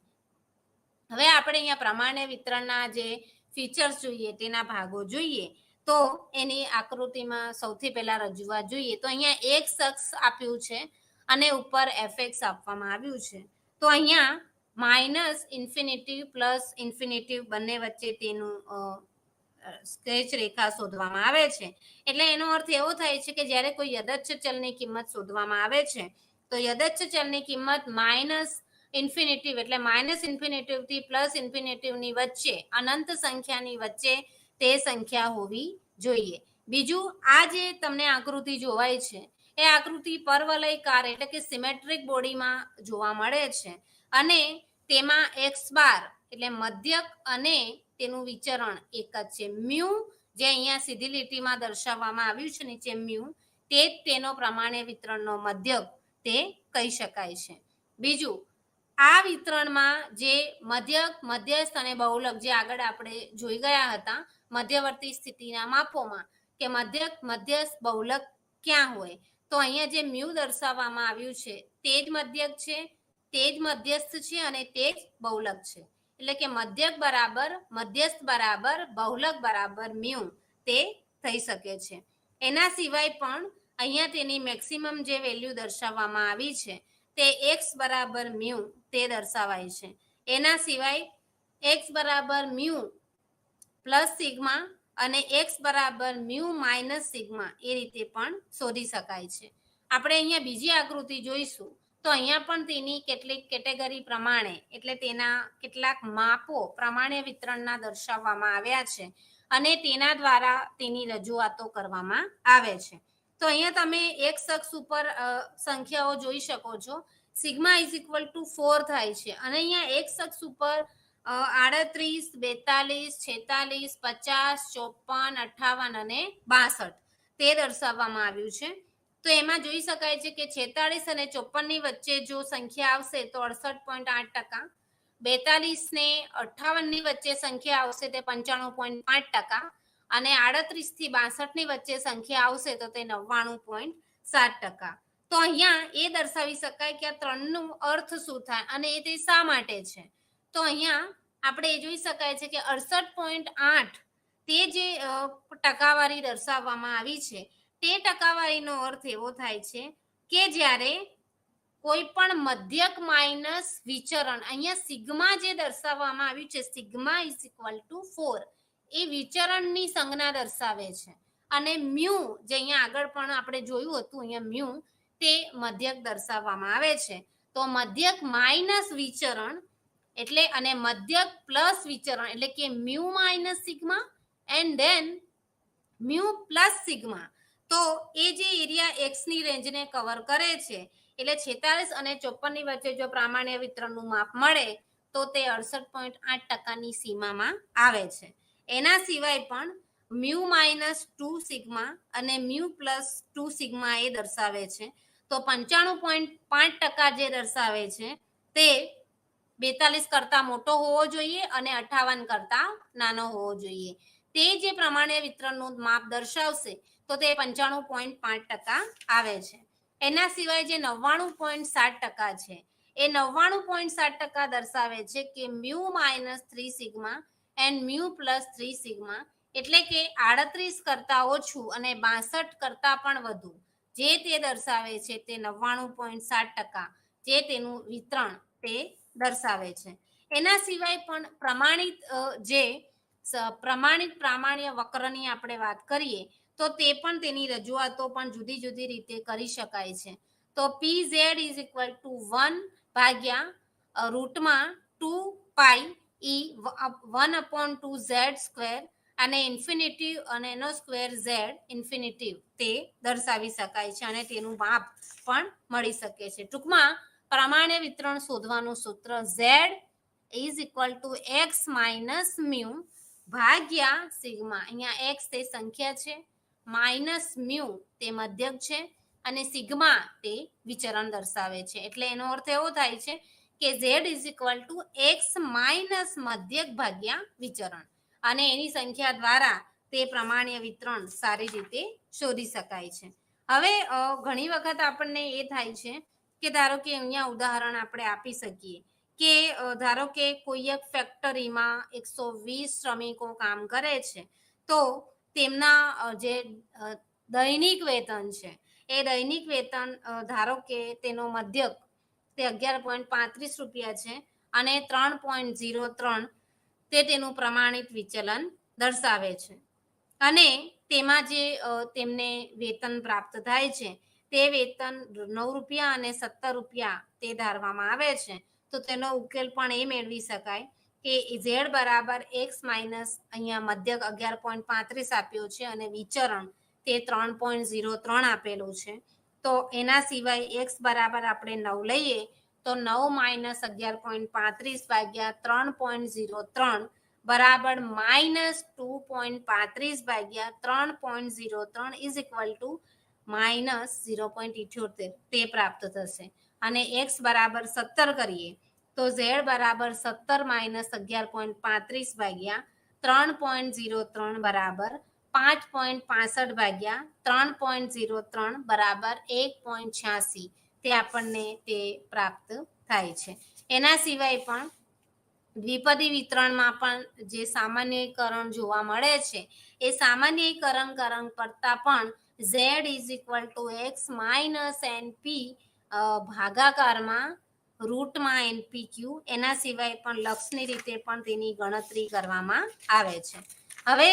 હવે આપણે અહીંયા પ્રમાણ્ય વિતરણના જે ફીચર્સ જોઈએ, તેના ભાગો જોઈએ, તો એની આકૃતિમાં સૌથી પહેલા રજૂઆત જોઈએ તો અહીંયા એક અક્ષ આપ્યું છે અને ઉપર fx આપવામાં આવ્યું છે. તો અહીંયા માઇનસ ઇન્ફિનિટી પ્લસ ઇન્ફિનિટી બંને વચ્ચે તેનું સ્કેચ રેખા શોધવામાં આવે છે. એટલે એનો અર્થ એવો થાય છે કે જ્યારે કોઈ યદચ્છ ચલની કિંમત શોધવામાં આવે છે તો યદચ્છ ચલની કિંમત માઇનસ ઇન્ફિનિટિવ એટલે માઇનસ ઇન્ફિનિટિવ થી પ્લસ ઇન્ફિનિટિવની વચ્ચે અનંત સંખ્યાની વચ્ચે તે સંખ્યા હોવી જોઈએ. બીજું, આ જે તમને આકૃતિ જોવાય છે એ આકૃતિ પરવલયકાર એટલે કે સિમેટ્રિક બોડીમાં જોવા મળે છે અને તેમાં x બાર એટલે મધ્યક અને તેનું વિચરણ એક જ છે. મ્યુ જે અહીંયા સીધી લીટીમાં દર્શાવવામાં આવ્યું છે નીચે મ્યુ, તે જ તેનો પ્રમાણ્ય વિતરણનો મધ્યક તે કહી શકાય છે. બીજું, આ વિતરણમાં જે મધ્યક, મધ્યસ્થ અને બહુલક જે આગળ આપણે જોઈ ગયા હતા મધ્યવર્તી સ્થિતિના માપોમાં કે મધ્યક, મધ્યસ્થ, બહુલક ક્યાં હોય, તો અહીંયા જે મ્યુ દર્શાવવામાં આવ્યું છે તે જ મધ્યક છે, તે જ મધ્યસ્થ છે અને તે જ બહુલક છે. એટલે કે મધ્યક બરાબર મધ્યસ્થ બરાબર બહુલક બરાબર મ્યુ તે થઈ શકે છે. એના સિવાય પણ અહીંયા તેની મેક્સિમમ જે વેલ્યુ દર્શાવવામાં આવી છે તે x બરાબર મ્યુ તે દર્શાવાય છે. એના સિવાય x બરાબર મ્યુ પ્લસ સિગ્મા અને x બરાબર મ્યુ માઇનસ સિગ્મા એ રીતે પણ શોધી શકાય છે. આપણે અહીંયા બીજી આકૃતિ જોઈશું તો અહીંયા પણ તેની કેટલીક કેટેગરી પ્રમાણે એટલે તેના કેટલાક માપો પ્રમાણ્ય વિતરણના દર્શાવવામાં આવ્યા છે અને તેના દ્વારા તેની રજૂઆતો કરવામાં આવે છે. તો અહીંયા તમે એક્સ અક્ષ ઉપર સંખ્યાઓ જોઈ શકો છો. સિગ્મા ઇઝ ઇક્વલ ટુ 4 થાય છે અને અહીંયા એક્સ અક્ષ ઉપર 38, 42, 46, 50, 54, 58 અને 62 તે દર્શાવવામાં આવ્યું છે. તો એમાં જોઈ શકાય છે કે 46 અને 54 ની વચ્ચે જો સંખ્યા આવશે તો 68.8%, 42 ને 58 ની વચ્ચે સંખ્યા આવશે તે 95.5% અને 38 થી 62 ની વચ્ચે સંખ્યા આવશે તો તે 99.7%. તો અહીંયા એ દર્શાવી શકાય કે આ ત્રણનો અર્થ શું થાય અને એ તે શા માટે છે. તો અહીંયા આપણે એ જોઈ શકાય છે કે 68.8 તે જે ટકાવારી દર્શાવવામાં આવી છે તે ટકાવારીનો અર્થ એવો થાય છે કે જ્યારે કોઈ પણ મધ્યક માઇનસ વિચરણ, અહીંયા સિગ્મા જે દર્શાવવામાં આવ્યું છે સિગ્મા ઇઝ ઇક્વલ ટુ 4 એ વિચરણની સંજ્ઞા દર્શાવે છે અને મ્યુ જે અહીંયા આગળ પણ આપણે જોયું હતું અહીંયા મ્યુ તે મધ્યક દર્શાવવામાં આવે છે. તો મધ્યક માઇનસ વિચરણ એટલે અને મધ્યક પ્લસ વિચરણ એટલે કે mu minus sigma and then mu plus sigma. તો એ જે એરિયા એક્સ ની રેન્જને કવર કરે છે એટલે 46 અને 54 ની વચ્ચે જો પ્રામાણ્ય વિતરણનું માપ મળે તો તે 68.8%ની સીમામાં આવે છે. એના સિવાય પણ મ્યુ માઇનસ 2 સિગ્મા અને મ્યુ પ્લસ 2 સિગ્મા એ દર્શાવે છે. તો 95.5% જે દર્શાવે છે તે 42 કરતા મોટો હોવો જોઈએ અને 58 કરતા નાનો હોવો જોઈએ. તે જે પ્રમાણે વિતરણનું માપ દર્શાવશે તો તે 95.5% આવે છે. એના સિવાય જે 99.7% છે એ 99.7% દર્શાવે છે કે mu minus 3 sigma and mu plus 3 sigma એટલે કે 38 કરતા ઓછું અને 62 કરતા પણ વધુ જે તે દર્શાવે છે તે 99.7% જે તેનું વિતરણ તે દર્શાવે છે. એના સિવાય પણ પ્રમાણિત જે પ્રમાણિત પ્રામાણ્ય વક્રની આપણે વાત કરીએ તો તે પણ તેની રજૂઆતો પણ જુદી જુદી રીતે કરી શકાય છે. તો PZ ઇઝ ઇક્વલ ટુ 1 ભાગ્યા રૂટમાં 2 પાઈ ઈ 1/2 Z સ્ક્વેર અને ઇન્ફિનિટિવ અને એનો સ્ક્વેર Z ઇન્ફિનિટિવ તે દર્શાવી શકાય છે અને તેનું માપ પણ મળી શકે છે. ટૂંકમાં પ્રમાણ્ય વિતરણ શોધવાનું સૂત્ર Z is equal to x minus mu ભાગ્યા સિગ્મા. અહીંયા x તે સંખ્યા છે, માઇનસ મ્યુ તે મધ્યક છે અને સિગ્મા તે વિચરણ દર્શાવે છે. એટલે એનો અર્થ એવો થાય છે કે z is equal to x minus મધ્યક ભાગ્યા વિચરણ અને એની સંખ્યા દ્વારા તે પ્રમાણ્ય વિતરણ સારી રીતે શોધી શકાય છે. હવે ઘણી વખત આપણને એ થાય છે કે ધારો કે અહીંયા ઉદાહરણ આપણે આપી શકીએ કે ધારો કે કોઈ એક ફેક્ટરીમાં 120 શ્રમિકો કામ કરે છે તો તેમના જે દૈનિક વેતન છે એ દૈનિક વેતન ધારો કે તેનો મધ્યક તે 11.35 રૂપિયા છે અને 3.03 તે તેનું પ્રમાણિત વિચલન દર્શાવે છે અને તેમાં જે તેમને વેતન પ્રાપ્ત થાય છે તે વેતન 9 રૂપિયા અને 17 રૂપિયા તે ધારવામાં આવે છે. તો તેનો ઉકેલ પણ એ મેળવી શકાય કે z બરાબર x માઇનસ અહીંયા મધ્યક 11.35 આપ્યો છે અને વિચરણ તે 3.03 આપેલું છે. તો એના સિવાય x બરાબર આપણે 9 લઈએ તો 9 માઇનસ 11.35 ભાગ્યા 3.03 બરાબર માઇનસ 2.35 ભાગ્યા 3.03 ઇઝ ઇક્વલ ટુ માઇનસ 0.78 તે પ્રાપ્ત થશે અને x બરાબર 17 કરીએ તો z બરાબર 17 માઇનસ 11.35 ભાગ્યા 3.03 બરાબર 5.65 ભાગ્યા 3.03 બરાબર 1.86 તે આપણને તે પ્રાપ્ત થાય છે. એના સિવાય પણ દ્વિપદી વિતરણમાં પણ જે સામાન્યીકરણ જોવા મળે છે એ સામાન્યીકરણ કરતા પણ z is equal to x minus np ભાગાકારમાં રૂટમાં npq એના સિવાય પણ લક્ષની રીતે પણ તેની ગણતરી કરવામાં આવે છે. હવે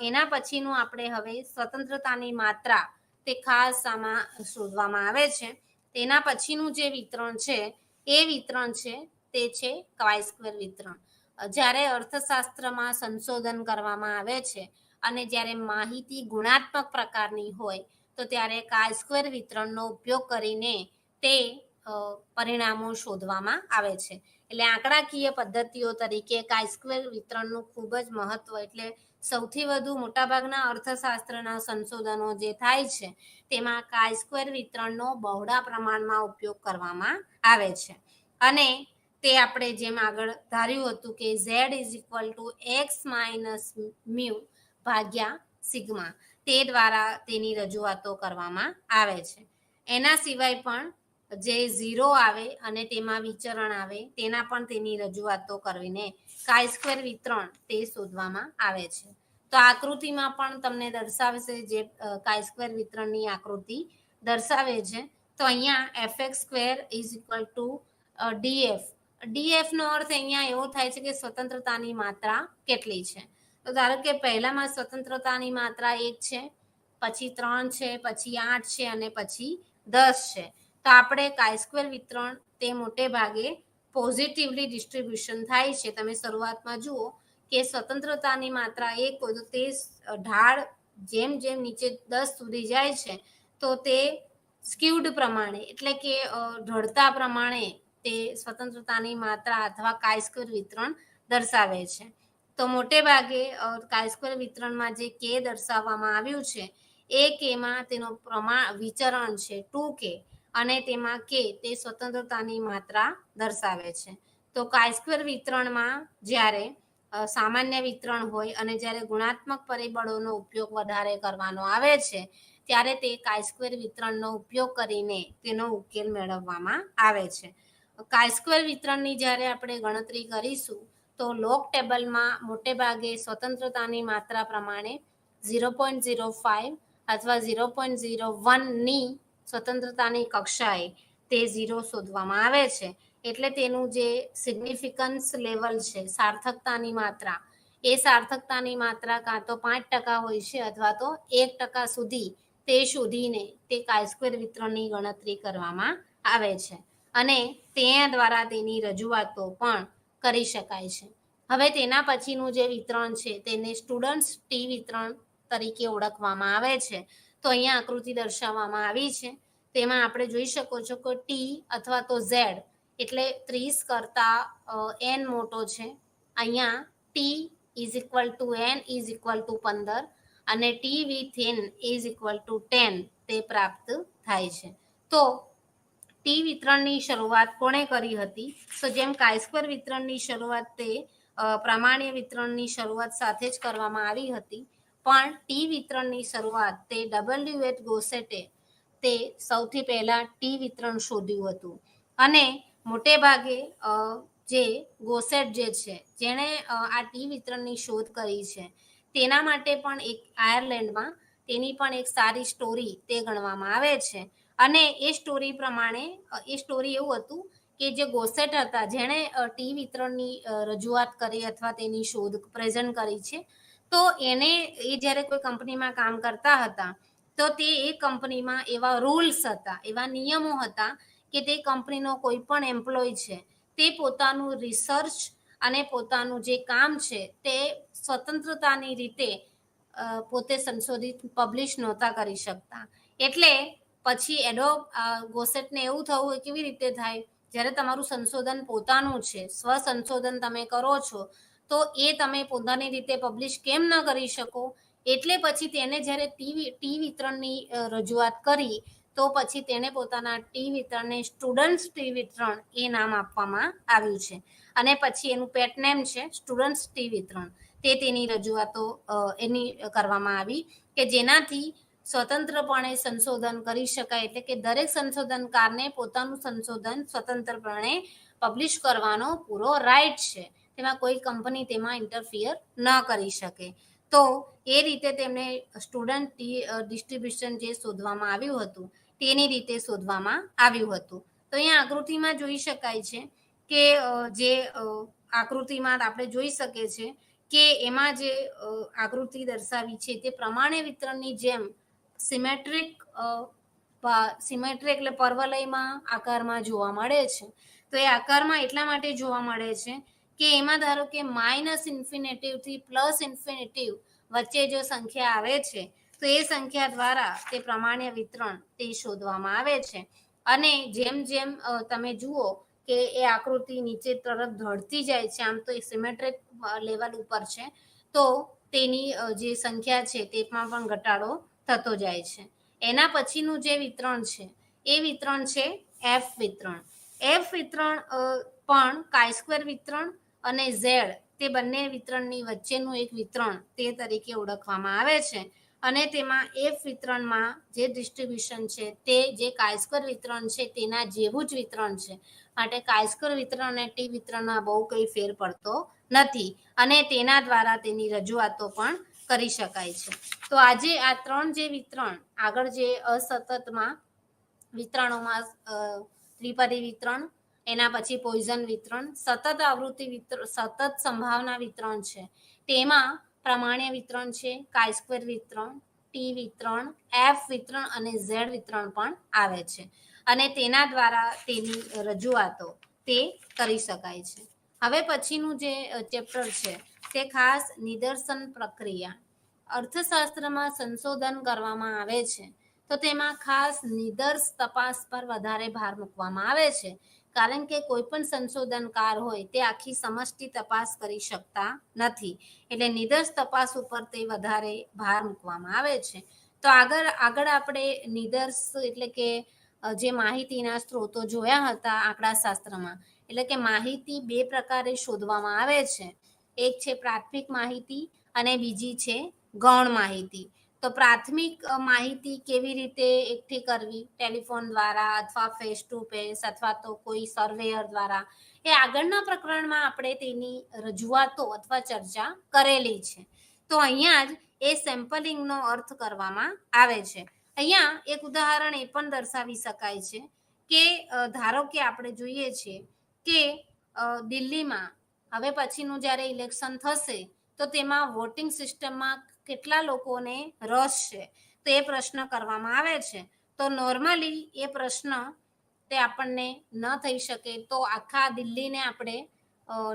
એના પછીનું આપણે હવે સ્વતંત્રતાની માત્રા તે ખાસ આમાં શોધવામાં આવે છે. તેના પછીનું જે વિતરણ છે એ વિતરણ છે તે છે કાય સ્ક્વેર વિતરણ. જ્યારે અર્થશાસ્ત્રમાં સંશોધન કરવામાં આવે છે અને જ્યારે માહિતી ગુણાત્મક પ્રકારની હોય તો ત્યારે કાય સ્ક્વેર વિતરણનો ઉપયોગ કરીને તે પરિણામો શોધવામાં આવે છે. એટલે આંકડાકીય પદ્ધતિઓ તરીકે કાય સ્ક્વેર વિતરણનું ખૂબ જ મહત્વ, એટલે સૌથી વધુ મોટાભાગના અર્થશાસ્ત્રના સંશોધનો જે થાય છે તેમાં કાય સ્ક્વેર વિતરણનો બહોળા પ્રમાણમાં ઉપયોગ કરવામાં આવે છે. અને તે આપણે જેમ આગળ ધાર્યું હતું કે z is equal two x minus mu ભાગ્યા સિગ્મા, તે દ્વારા તેની રજૂઆતો કરવામાં આવે છે. એના સિવાય પણ જે ઝીરો આવે અને તેમાં વિચરણ આવે તેના પણ તેની રજૂઆતો કરીને કાય સ્ક્વેર વિતરણ તે શોધવામાં આવે છે. તો આકૃતિમાં પણ તમને દર્શાવશે, જે કાય સ્ક્વેર વિતરણની આકૃતિ દર્શાવે છે. તો અહીંયા fx square is equal two df. df નો અર્થ અહીંયા એવો થાય છે કે સ્વતંત્રતાની માત્રા કેટલી છે. તો ધારો કે પહેલામાં સ્વતંત્રતાની માત્રા 1 છે, પછી 3 છે, પછી 8 છે અને પછી 10 છે. તો આપણે કાય સ્ક્વેર વિતરણ તે મોટે ભાગે પોઝિટિવલી ડિસ્ટ્રીબ્યુશન થાય છે. તમે શરૂઆતમાં જુઓ કે સ્વતંત્રતાની માત્રા 1 હોય તો તે ઢાળ જેમ જેમ નીચે 10 સુધી જાય છે તો તે સ્ક્યુડ પ્રમાણે, એટલે કે ઢળતા પ્રમાણે તે સ્વતંત્રતાની માત્રા અથવા કાય સ્ક્વેર વિતરણ દર્શાવે છે. તો મોટે ભાગે કાય સ્ક્વેર વિતરણમાં જે કે દર્શાવવામાં આવ્યું છે એ કેમાં તેનો પ્રમાણ વિચરણ છે 2k, અને તેમાં કે તે સ્વતંત્રતાની માત્રા દર્શાવે છે. તો કાય સ્ક્વેર વિતરણમાં જ્યારે સામાન્ય વિતરણ હોય અને જ્યારે ગુણાત્મક પરિબળોનો ઉપયોગ વધારે કરવાનો આવે છે ત્યારે તે કાય સ્ક્વેર વિતરણનો ઉપયોગ કરીને તેનો ઉકેલ મેળવવામાં આવે છે. કાય સ્ક્વેર વિતરણની જ્યારે આપણે ગણતરી કરીશું તો લોગ ટેબલમાં મોટે ભાગે સ્વતંત્રતાની માત્રા પ્રમાણે 0.05 અથવા 0.01ની સ્વતંત્રતાની કક્ષાએ તે 0 શોધવામાં આવે છે. એટલે તેનું જે સિગ્નિફિકન્સ લેવલ છે, સાર્થકતાની માત્રા, એ સાર્થકતાની માત્રા કાં તો 5% હોય છે અથવા તો 1% સુધી તે શોધીને તે કાય સ્ક્વેર વિતરણની ગણતરી કરવામાં આવે છે અને તે દ્વારા તેની રજૂઆતો પણ કરી શકાય છે. હવે તેના પછીનું જે વિતરણ છે તેને સ્ટુડન્ટ્સ ટી વિતરણ તરીકે ઓળખવામાં આવે છે. તો અહીંયા આકૃતિ દર્શાવવામાં આવી છે. તેમાં આપણે જોઈ શકો છો કે ટી અથવા તો ઝેડ એટલે 30 કરતા n મોટો છે. અહીંયા T is equal two n is equal two 15 અને T with n is equal two 10 તે પ્રાપ્ત થાય છે. તો ટી વિતરણની શરૂઆત કોણે કરી હતી? તો જેમ કાય સ્ક્વેર વિતરણની શરૂઆત તે પ્રામાણ્ય વિતરણની શરૂઆત સાથે જ કરવામાં આવી હતી, પણ ટી વિતરણની શરૂઆત તે W.H. ગોસેટે તે સૌથી પહેલા ટી વિતરણ શોધ્યું હતું. અને મોટે ભાગે જે ગોસેટ જે છે જેણે આ ટી વિતરણની શોધ કરી છે તેના માટે પણ એક આયર્લેન્ડમાં તેની પણ એક સારી સ્ટોરી તે ગણવામાં આવે છે. અને એ સ્ટોરી પ્રમાણે એ સ્ટોરી એવું હતું કે જે ગોસેટ હતા જેણે ટી વિતરણની રજૂઆત કરી અથવા તેની શોધ પ્રેઝન્ટ કરી છે, તો એને એ જ્યારે કોઈ કંપનીમાં કામ કરતા હતા તો તે એ કંપનીમાં એવા રૂલ્સ હતા, એવા નિયમો હતા કે તે કંપનીનો કોઈ પણ એમ્પ્લોય છે તે પોતાનું રિસર્ચ અને પોતાનું જે કામ છે તે સ્વતંત્રતાની રીતે પોતે સંશોધિત પબ્લિશ નહોતા કરી શકતા. એટલે પછી ગોસેટને એવું થવું એ કેવી રીતે થાય, જ્યારે તમારું સંશોધન પોતાનું છે, સ્વ સંશોધન તમે કરો છો, તો એ તમે પોતાની રીતે પબ્લિશ કેમ ન કરી શકો? એટલે પછી તેને જ્યારે ટી વિતરણની રજૂઆત કરી તો પછી તેને પોતાના ટી વિતરણને સ્ટુડન્ટ્સ ટી વિતરણ એ નામ આપવામાં આવ્યું છે. અને પછી એનું પેટ નેમ છે સ્ટુડન્ટ્સ ટી વિતરણ. તે તેની રજૂઆતો એની કરવામાં આવી કે જેનાથી સ્વતંત્રપણે સંશોધન કરી શકાય, એટલે કે દરેક સંશોધનકારને પોતાનું સંશોધન સ્વતંત્રપણે પબ્લિશ કરવાનો પૂરો રાઇટ છે. તેમાં કોઈ કંપની તેમાં ઇન્ટરફિયર ન કરી શકે. તો એ રીતે તેમને સ્ટુડન્ટ ડિસ્ટ્રીબ્યુશન જે શોધવામાં આવ્યું હતું તેની રીતે શોધવામાં આવ્યું હતું. તો અહીંયા આકૃતિમાં જોઈ શકાય છે કે જે આકૃતિમાં આપણે જોઈ શકીએ છીએ કે એમાં જે આકૃતિ દર્શાવી છે તે પ્રમાણ્ય વિતરણની જેમ સિમેટ્રિક એટલે પર્વલયમાં આકારમાં જોવા મળે છે. તો એ આકારમાં એટલા માટે જોવા મળે છે કે એમાં ધારો કે -ઇન્ફિનિટિવ થી +ઇન્ફિનિટિવ વચ્ચે જો સંખ્યા આવે છે તો એ સંખ્યા દ્વારા તે પ્રમાણ્ય વિતરણ તે શોધવામાં આવે છે. અને જેમ જેમ તમે જુઓ કે એ આકૃતિ નીચે તરફ ઢળતી જાય છે, આમ તો એ સિમેટ્રિક લેવલ ઉપર છે, તો તેની જે સંખ્યા છે તેમાં પણ ઘટાડો થતો જાય છે. એના પછીનું જે વિતરણ છે એ વિતરણ છે એફ વિતરણ. એફ વિતરણ પણ કાઈ સ્ક્વેર વિતરણ અને ઝેડ તે બંને વિતરણની વચ્ચેનું એક વિતરણ તે તરીકે ઓળખવામાં આવે છે. અને તેમાં એફ વિતરણમાં જે ડિસ્ટ્રીબ્યુશન છે તે જે કાઈ સ્ક્વેર વિતરણ છે તેના જેવું જ વિતરણ છે, માટે કાઈ સ્ક્વેર વિતરણ અને ટી વિતરણમાં બહુ કંઈ ફેર પડતો નથી અને તેના દ્વારા તેની રજૂઆતો પણ કરી શકાય છે. તો આજે આ ત્રણ જે વિતરણ આગળ જે અસતતમાં વિતરણોમાં ત્રિપદી વિતરણ, એના પછી પોઈઝન વિતરણ, સતત આવૃત્તિ વિતરણ, સતત સંભાવના વિતરણ છે, તેમાં પ્રમાણ્ય વિતરણ છે, કાઈ સ્ક્વેર વિતરણ, ટી વિતરણ, એફ વિતરણ અને ઝેડ વિતરણ પણ આવે છે અને તેના દ્વારા તેની રજૂઆતો તે કરી શકાય છે. હવે પછીનું જે ચેપ્ટર છે તે ખાસ નિદર્શન પ્રક્રિયા. અર્થશાસ્ત્રમાં સંશોધન કરવામાં આવે છે તો તેમાં ખાસ નિદર્શ તપાસ પર વધારે ભાર મૂકવામાં આવે છે, કારણ કે કોઈ પણ સંશોધનકાર હોય તે આખી સમષ્ટિ તપાસ કરી શકતા નથી, એટલે નિદર્શ તપાસ ઉપર તે વધારે ભાર મૂકવામાં આવે છે. તો આગળ આપણે નિદર્શ એટલે કે જે માહિતીના સ્ત્રોતો જોયા હતા આંકડાશાસ્ત્રમાં, એટલે કે માહિતી બે પ્રકારે શોધવામાં આવે છે. એક છે પ્રાથમિક માહિતી અને બીજી છે ગૌણ માહિતી. તો પ્રાથમિક માહિતી કેવી રીતે એકઠી કરવી, ટેલિફોન દ્વારા અથવા ફેસ ટુ ફેસ અથવા તો કોઈ સર્વેયર દ્વારા, એ આગળના પ્રકરણમાં આપણે તેની રજૂઆતો અથવા ચર્ચા કરેલી છે. તો અહીંયા જ એ સેમ્પલિંગનો અર્થ કરવામાં આવે છે. અહીંયા એક ઉદાહરણ એ પણ દર્શાવી શકાય છે કે ધારો કે આપણે જોઈએ છીએ કે દિલ્હીમાં હવે પછીનું જ્યારે ઇલેક્શન થશે તો તેમાં વોટિંગ સિસ્ટમમાં કેટલા લોકોને રસ છે તો એ પ્રશ્ન કરવામાં આવે છે. તો નોર્મલી એ પ્રશ્ન તે આપણને ન થઈ શકે તો આખા દિલ્હીને આપણે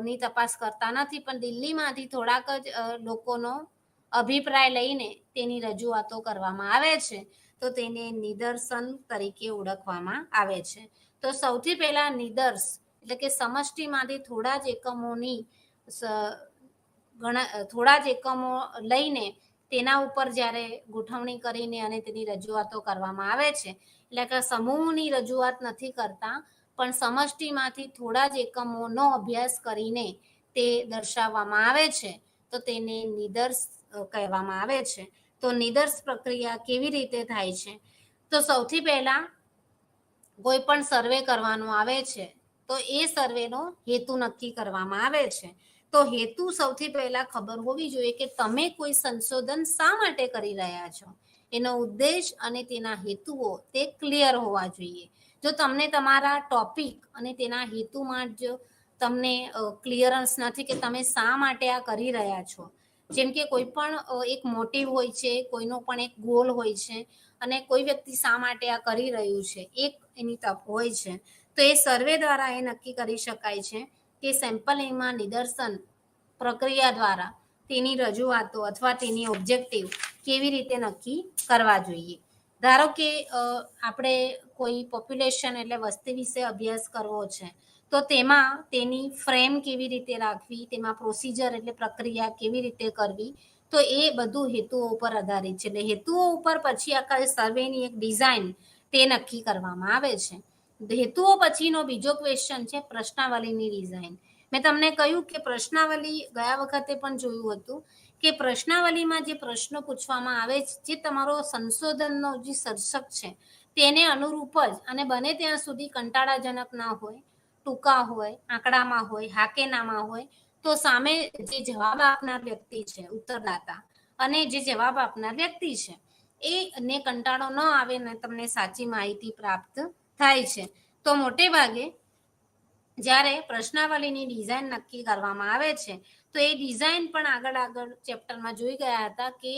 ની તપાસ કરતા નથી, પણ દિલ્હીમાંથી થોડાક જ લોકોનો અભિપ્રાય લઈને તેની રજૂઆતો કરવામાં આવે છે, તો તેને નિદર્શન તરીકે ઓળખવામાં આવે છે. તો સૌથી પહેલા નિદર્શ એટલે કે સમષ્ટિમાંથી થોડા જ એકમોની થોડા જ એકમો લઈને તેના ઉપર જ્યારે ગોઠવણી કરીને અને તેની રજૂઆતો કરવામાં આવે છે, એટલે કે સમૂહની રજૂઆત નથી કરતા, પણ સમષ્ટિમાંથી થોડા જ એકમોનો અભ્યાસ કરીને તે દર્શાવવામાં આવે છે, તો તેને નિદર્શ કહેવામાં આવે છે. તો નિદર્શ પ્રક્રિયા કેવી રીતે થાય છે, તો સૌથી પહેલા કોઈ પણ સર્વે કરવાનો આવે છે તો એ સર્વેનો હેતુ નક્કી કરવામાં આવે છે. તો હેતુ સૌથી પહેલા ખબર હોવી જોઈએ કે તમે કોઈ સંશોધન શા માટે કરી રહ્યા છો, એનો ઉદ્દેશ અને તેના હેતુઓ તે ક્લિયર હોવા જોઈએ. જો તમને તમારા ટોપિક અને તેના હેતુમાં જો તમને ક્લિયરન્સ નથી કે તમે શા માટે આ કરી રહ્યા છો, જેમ કે કોઈ પણ એક મોટિવ હોય છે, કોઈનો પણ એક ગોલ હોય છે અને કોઈ વ્યક્તિ શા માટે આ કરી રહ્યું છે એક એની તપ હોય છે, તો એ સર્વે દ્વારા એ નક્કી કરી શકાય છે કે સેમ્પલિંગમાં નિદર્શન પ્રક્રિયા દ્વારા તેની રજૂઆતો અથવા તેની ઓબ્જેક્ટિવ કેવી રીતે નક્કી કરવા જોઈએ. ધારો કે આપણે કોઈ પોપ્યુલેશન એટલે વસ્તી વિશે અભ્યાસ કરવો છે, તો તેમાં તેની ફ્રેમ કેવી રીતે રાખવી, તેમાં પ્રોસિજર એટલે પ્રક્રિયા કેવી રીતે કરવી, તો એ બધું હેતુઓ ઉપર આધારિત છે. એટલે હેતુઓ ઉપર પછી આખા સર્વેની એક ડિઝાઇન તે નક્કી કરવામાં આવે છે. હેતુઓ પછીનો બીજો ક્વેશ્ચન છે પ્રશ્નાવલીની ડિઝાઇન. મેં તમને કહ્યું કે પ્રશ્નાવલી ગયા વખતે પણ જોયું હતું કે પ્રશ્નાવલીમાં જે પ્રશ્નો પૂછવામાં આવે છે, જે તમારો સંશોધનનો જે શીર્ષક છે તેને અનુરૂપ જ અને બને ત્યાં સુધી કંટાળાજનક ન હોય, ટૂંકા હોય, આંકડામાં હોય, હાકેનામાં હોય, તો સામે જે જવાબ આપનાર વ્યક્તિ છે ઉત્તરદાતા અને જે જવાબ આપનાર વ્યક્તિ છે એને કંટાળો ન આવે ને તમને સાચી માહિતી પ્રાપ્ત થાય છે. તો મોટે ભાગે જ્યારે પ્રશ્નાવલીની ડિઝાઇન નક્કી કરવામાં આવે છે તો એ ડિઝાઇન પણ આગળ ચેપ્ટરમાં જોઈ ગયા હતા કે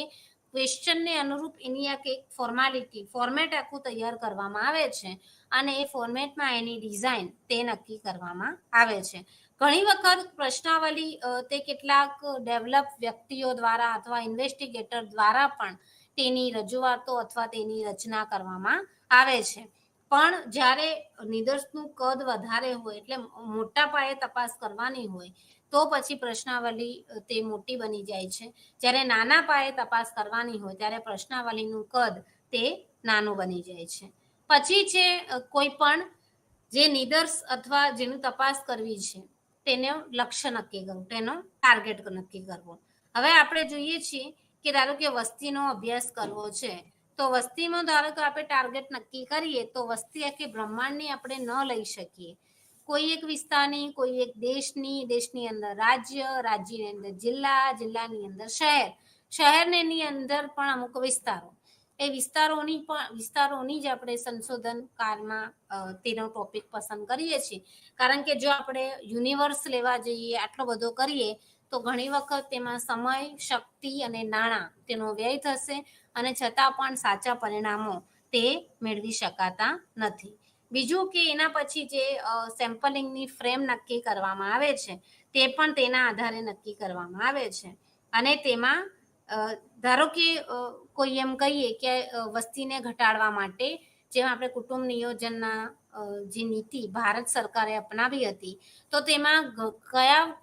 ક્વેશ્ચનને અનુરૂપ એની એક ફોર્મેટ આખું તૈયાર કરવામાં આવે છે અને એ ફોર્મેટમાં એની ડિઝાઇન તે નક્કી કરવામાં આવે છે. ઘણી વખત પ્રશ્નાવલી તે કેટલાક ડેવલપ વ્યક્તિઓ દ્વારા અથવા ઇન્વેસ્ટિગેટર દ્વારા પણ તેની રજૂઆતો અથવા તેની રચના કરવામાં આવે છે. પણ જ્યારે નિદર્શનું કદ વધારે હોય એટલે મોટા પાયે તપાસ કરવાની હોય તો પછી પ્રશ્નાવલી તે મોટી બની જાય છે. જ્યારે નાના પાયે તપાસ કરવાની હોય ત્યારે પ્રશ્નાવલીનું કદ તે નાનું બની જાય છે. પછી છે કોઈ પણ જે નિદર્શ અથવા જેનું તપાસ કરવી છે તેનો લક્ષ્ય નક્કી કરવું, તેનો ટાર્ગેટ નક્કી કરવો. હવે આપણે જોઈએ છીએ કે ધારો કે વસ્તીનો અભ્યાસ કરવો છે, તો વસ્તીમાં ધારો કે આપણે ટાર્ગેટ નક્કી કરીએ તો વસ્તી આખી બ્રહ્માંડની આપણે ન લઈ શકીએ. કોઈ એક વિસ્તારની, કોઈ એક દેશની અંદર રાજ્ય, રાજ્યની અંદર જિલ્લા, જિલ્લાની અંદર શહેર, શહેરની અંદર પણ અમુક વિસ્તારો, એ વિસ્તારોની જ આપણે સંશોધન કાળમાં તેનો ટોપિક પસંદ કરીએ છીએ. કારણ કે જો આપણે યુનિવર્સ લેવા જઈએ, આટલો બધો કરીએ તો ઘણી વખત તેમાં સમય, શક્તિ અને નાણાં તેનો વ્યય થશે અને છતાં પણ સાચા પરિણામો તે મેળવી શકાતા નથી. બીજું કે એના પછી જે સેમ્પલિંગની ફ્રેમ નક્કી કરવામાં આવે છે તે પણ તેના આધારે નક્કી કરવામાં આવે છે. અને તેમાં ધારો કે કોઈ એમ કહીએ કે વસ્તીને ઘટાડવા માટે જેમ આપણે કુટુંબ નિયોજનના જે નીતિ ભારત સરકારે અપનાવી હતી તો તેમાં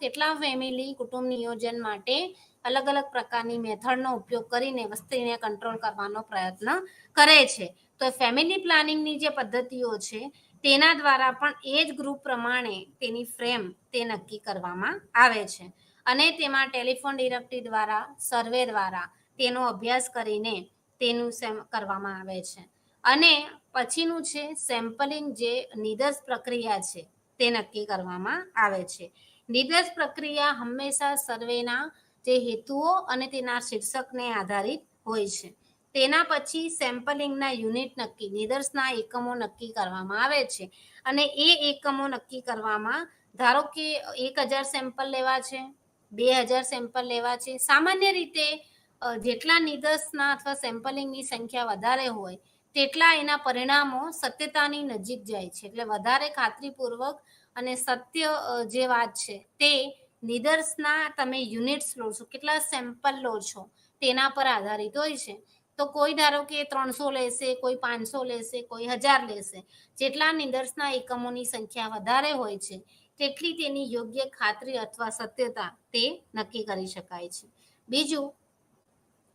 કેટલા ફેમિલી કુટુંબ નિયોજન માટે અલગ અલગ પ્રકારની મેથડનો ઉપયોગ કરીને વસ્તીને કંટ્રોલ કરવાનો પ્રયત્ન કરે છે. તો ફેમિલી પ્લાનિંગની જે પદ્ધતિઓ છે તેના દ્વારા પણ એ જ ગ્રુપ પ્રમાણે તેની ફ્રેમ તે નક્કી કરવામાં આવે છે. અને તેમાં ટેલિફોન ડિરેક્ટરી દ્વારા, સર્વે દ્વારા તેનો અભ્યાસ કરીને તેનું કરવામાં આવે છે. અને પછીનું છે સેમ્પલિંગ, જે નિદર્શ પ્રક્રિયા છે તે નક્કી કરવામાં આવે છે. નિદર્શ પ્રક્રિયા હંમેશા સર્વેના જે હેતુઓ અને તેના શીર્ષકને આધારિત હોય છે. તેના પછી સેમ્પલિંગના યુનિટ નક્કી, નિદર્શના એકમો નક્કી કરવામાં આવે છે. અને એ એકમો નક્કી કરવામાં ધારો કે 1000 સેમ્પલ લેવા છે, 2000 સેમ્પલ લેવા છે. સામાન્ય રીતે જેટલા નિદર્શના અથવા સેમ્પલિંગની સંખ્યા વધારે હોય તેટલા એના પરિણામો સત્યતાની નજીક જાય છે. એટલે વધારે ખાતરીપૂર્વક અને સત્ય જે વાત છે તે નિદર્શના તમે યુનિટ્સ લો છો, કેટલા સેમ્પલ લો છો તેના પર આધારિત હોય છે. તો કોઈ ધારો કે 300 લેશે, કોઈ 500 લેશે, કોઈ 1000 લેશે. જેટલા નિદર્શના એકમોની સંખ્યા વધારે હોય છે તેટલી તેની યોગ્ય ખાતરી અથવા સત્યતા તે નક્કી કરી શકાય છે. બીજું,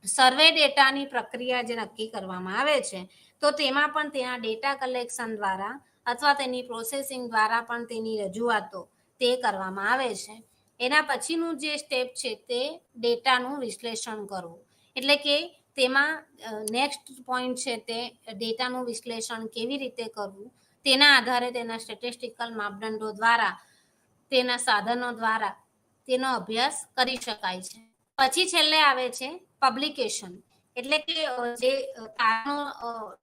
સર્વે ડેટાની પ્રક્રિયા જે નક્કી કરવામાં આવે છે તો તેમાં પણ તેના ડેટા કલેક્શન દ્વારા અથવા તેની પ્રોસેસિંગ દ્વારા પણ તેની રજૂઆતો તે કરવામાં આવે છે. એના પછીનું જે સ્ટેપ છે તે ડેટાનું વિશ્લેષણ કરવું. એટલે કે તેમાં નેક્સ્ટ પોઈન્ટ છે તે ડેટાનું વિશ્લેષણ કેવી રીતે કરવું, તેના આધારે તેના સ્ટેટિસ્ટિકલ માપદંડો દ્વારા, તેના સાધનો દ્વારા તેનો અભ્યાસ કરી શકાય છે. પછી છેલ્લે આવે છે પબ્લિકેશન. એટલે કે જે તારણો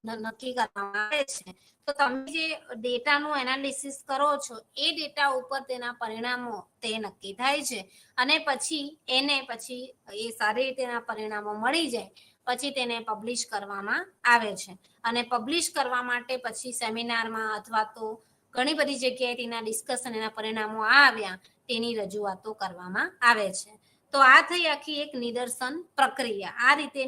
નક્કી કરવામાં આવે છે તો તમે જે ડેટાનું એનાલિસિસ કરો છો એ ડેટા ઉપર તેના પરિણામો તે નક્કી થાય છે. અને પછી એ સારી રીતે એના પરિણામો મળી જાય પછી તેને પબ્લિશ કરવામાં આવે છે. અને પબ્લિશ કરવા માટે પછી સેમિનારમાં અથવા તો ઘણી બધી જગ્યાએ તેના ડિસ્કશન, એના પરિણામો આવ્યા તેની રજૂઆતો કરવામાં આવે છે. તો આ થઈ આખી એક નિદર્શન પ્રક્રિયા. આ રીતે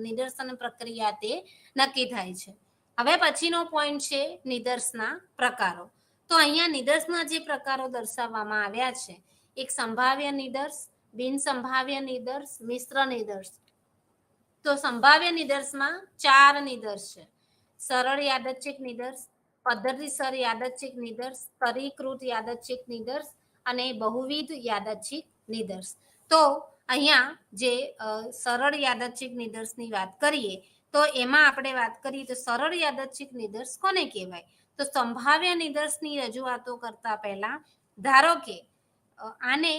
નિદર્શન પ્રક્રિયા તે નક્કી થાય છે. હવે પછીનો પોઈન્ટ છે નિદર્શના પ્રકારો. તો અહીંયા નિદર્શના જે પ્રકારો દર્શાવવામાં આવ્યા છે, એક સંભાવ્ય નિદર્શ, બિન સંભાવ્ય નિદર્શ, મિશ્ર નિદર્શ. તો સંભાવ્ય નિદર્શમાં 4 નિદર્શ છે: સરળ યાદચ્છિક નિદર્શ, પદ્ધતિસર યાદચ્છિક નિદર્શ, સ્તરીકૃત યાદચ્છિક નિદર્શ અને બહુવિધ યાદચ્છિક નિદર્શ. તો અહીંયા જે સરળ યાદચ્છિક નિદર્શની વાત કરીએ તો એમાં આપણે વાત કરીએ તો સરળ યાદચ્છિક નિદર્શ કોને કહેવાય? તો સંભાવ્ય નિદર્શની રજૂઆતો કરતા પહેલા ધારો કે આને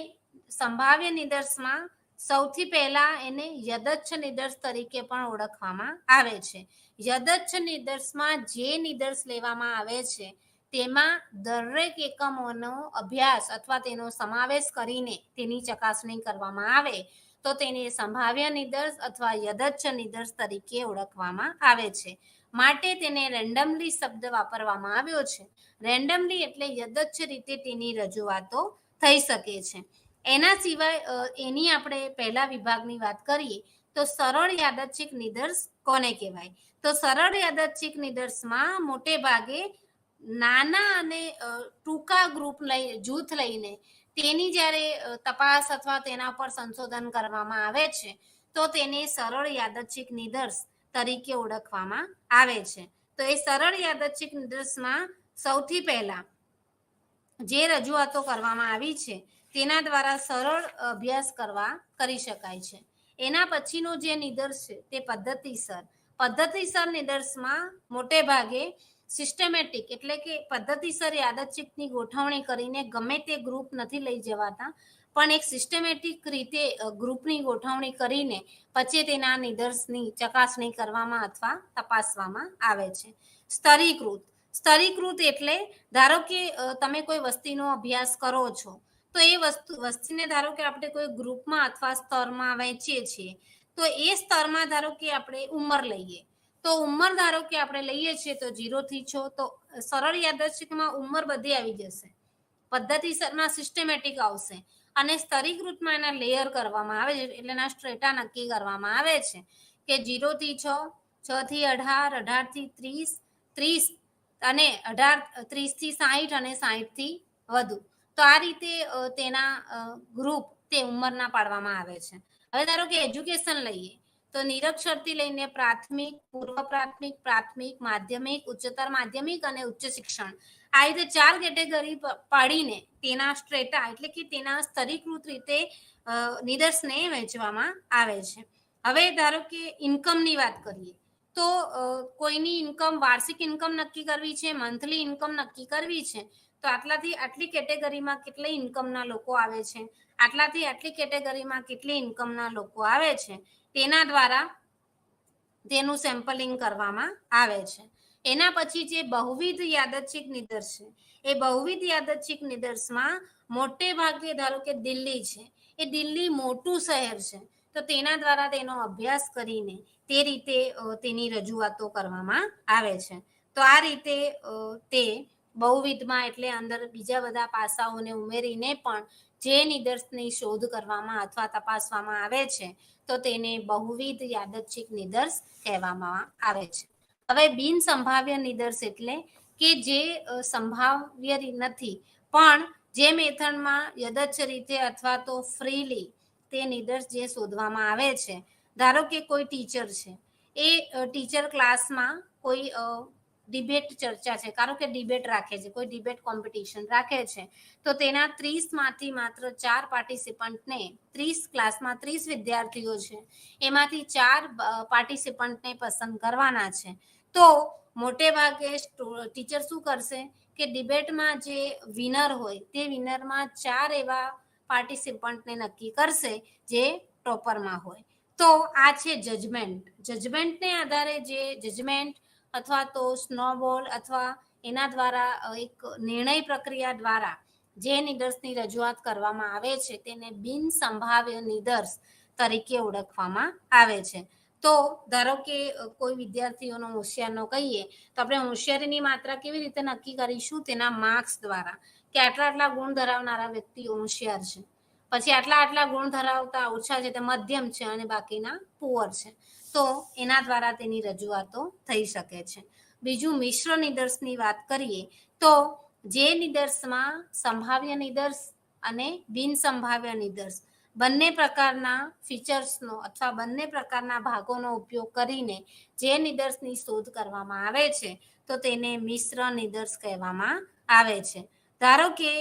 સંભાવ્ય નિદર્શમાં સૌથી પહેલા એને યદચ્છ નિદર્શ તરીકે પણ ઓળખવામાં આવે છે. યદચ્છ નિદર્શમાં જે નિદર્શ લેવામાં આવે છે તેમાં દરેક એકમોનો અભ્યાસ અથવા તેનો સમાવેશ કરીને તેની ચકાસણી કરવામાં આવે તો તેને સંભાવ્ય નિદર્શ અથવા યદચ્છ નિદર્શ તરીકે ઓળખવામાં આવે છે. માટે તેને રેન્ડમલી શબ્દ વાપરવામાં આવ્યો છે. રેન્ડમલી એટલે યદચ્છ રીતે તેની રજૂઆતો થઈ શકે છે. એના સિવાય એની આપણે પહેલા વિભાગની વાત કરીએ તો સરળ યાદચ્છિક નિદર્શ કોને કહેવાય? તો સરળ યાદચ્છિક નિદર્શમાં મોટે ભાગે નાના અને ટૂંકા જૂથ લઈને તેની જ્યારે તપાસ અથવા તેના પર સંશોધન કરવામાં આવે છે તો તેને સરળ યાદચ્છિક નિદર્શ તરીકે ઓળખવામાં આવે છે. તો એ સરળ યાદચ્છિક નિદર્શમાં સૌથી પહેલા જે રજૂઆતો કરવામાં આવી છે તેના દ્વારા સરળ અભ્યાસ કરી શકાય છે. એના પછીનો જે નિદર્શ છે તે પદ્ધતિસર નિદર્શમાં મોટે ભાગે સિસ્ટમેટિક એટલે કે પદ્ધતિસર યાદચ્છિકની ગોઠવણી કરીને ગમે તે ગ્રુપ નથી લઈ જવાતા, પણ એક સિસ્ટમેટિક રીતે ગ્રુપની ગોઠવણી કરીને પછી તેના નિદર્શની ચકાસણી કરવામાં અથવા તપાસવામાં આવે છે. સ્તરીકૃત એટલે ધારો કે તમે કોઈ વસ્તીનો અભ્યાસ કરો છો તો એ વસ્તીને ધારો કે આપણે કોઈ ગ્રુપમાં અથવા સ્તરમાં વહેંચીએ છીએ તો એ સ્તરમાં ધારો કે આપણે ઉંમર લઈએ તો ઉંમર ધારો કે આપણે લઈએ છીએ તો 0 થી 6 તો સરળ યાદચ્છિકમાં ઉંમર બધી આવી જશે, પદ્ધતિસરમાં સિસ્ટમેટિક આવશે અને સ્તરીકૃતમાં એના લેયર કરવામાં આવે છે એટલે એના સ્ટ્રેટા નક્કી કરવામાં આવે છે કે 0 થી 6, 6 થી 18, 18 થી 30, 30 અને 18, 30 થી 60 અને 60 થી વધુ. તો આ રીતે તેના ગ્રુપ તે ઉંમરના પાડવામાં આવે છે. હવે ધારો કે એજ્યુકેશન લઈએ તો નિરક્ષરથી લઈને પ્રાથમિક, પૂર્વ પ્રાથમિક, પ્રાથમિક, માધ્યમિક, ઉચ્ચતર માધ્યમિક અને ઉચ્ચ શિક્ષણ આ રીતે 4 કેટેગરી પાડીને તેના સ્ટ્રેટા એટલે કે તેના સ્તરીકૃત રીતે નિદર્શને વહેંચવામાં આવે છે. હવે ધારો કે ઇન્કમની વાત કરીએ તો કોઈની ઇન્કમ વાર્ષિક ઇન્કમ નક્કી કરવી છે, મંથલી ઇન્કમ નક્કી કરવી છે તો આટલાથી આટલી કેટેગરીમાં કેટલી ઇન્કમના લોકો આવે છે, આટલાથી આટલી કેટેગરીમાં કેટલી ઇન્કમના લોકો આવે છે તેના દ્વારા તેનું સેમ્પલિંગ કરવામાં આવે છે. એના પછી જે બહુવિધ યાદચ્છિક નિદર્શ છે એ બહુવિધ યાદચ્છિક નિદર્શમાં મોટે ભાગે ધારો કે દિલ્હી છે, એ દિલ્હી મોટું શહેર છે તો તેના દ્વારા તેનો અભ્યાસ કરીને તે રીતે તેની રજૂઆતો કરવામાં આવે છે. તો આ રીતે તે બહુવિધમાં એટલે અંદર બીજા બધા પાસાઓને ઉમેરીને પણ જે નિદર્શની શોધ કરવામાં અથવા તપાસવામાં આવે છે તો તેને બહુવિધ યાદચ્છિક નિદર્શ કહેવામાં આવે છે. હવે બિન સંભાવ્ય નિદર્શ એટલે કે જે સંભાવ્ય નથી પણ જે મેથડમાં યદચ્છ રીતે અથવા તો ફ્રીલી તે નિદર્શ જે શોધવામાં આવે છે. ધારો કે કોઈ ટીચર છે, એ ટીચર ક્લાસમાં કોઈ ડિબેટ ચર્ચા છે, કારણ કે ડિબેટ રાખે છે, કોઈ ડિબેટ કોમ્પિટિશન રાખે છે તો તેના 30 માંથી માત્ર 4 પાર્ટિસિપન્ટને 30 ક્લાસમાં 30 વિદ્યાર્થીઓ છે એમાંથી 4 પાર્ટિસિપન્ટને પસંદ કરવાના છે. તો મોટે ભાગે ટીચર શું કરશે કે ડિબેટમાં જે વિનર હોય તે વિનરમાં 4 એવા પાર્ટિસિપન્ટને નક્કી કરશે જે ટોપરમાં હોય. તો આ છે જજમેન્ટને આધારે જે જજમેન્ટ અથવા તો સ્નોબોલ અથવા એના દ્વારા એક નિર્ણય પ્રક્રિયા દ્વારા જે નિદર્શની રજૂઆત કરવામાં આવે છે તેને બિન સંભાવ્ય નિદર્શ તરીકે ઓળખવામાં આવે છે. તો ધારો કે કોઈ વિદ્યાર્થીઓનો હોશિયારનો કહીએ તો આપણે હોશિયારીની માત્રા કેવી રીતે નક્કી કરીશું? તેના માર્ક્સ દ્વારા કે આટલા ગુણ ધરાવનારા વ્યક્તિઓ હોશિયાર છે, પછી આટલા ગુણ ધરાવતા ઓછા છે તે મધ્યમ છે અને બાકીના પુઅર છે. તો એના દ્વારા તેની રજૂઆતો થઈ શકે છે. બીજું મિશ્ર નિદર્શની વાત કરીએ તો જે નિદર્શમાં સંભાવ્ય નિદર્શ અને બિન સંભાવ્ય નિદર્શ બંને પ્રકારના ફીચર્સનો અથવા બંને પ્રકારના ભાગોનો ઉપયોગ કરીને જે નિદર્શની શોધ કરવામાં આવે છે તો તેને મિશ્ર નિદર્શ કહેવામાં આવે છે. ધારો કે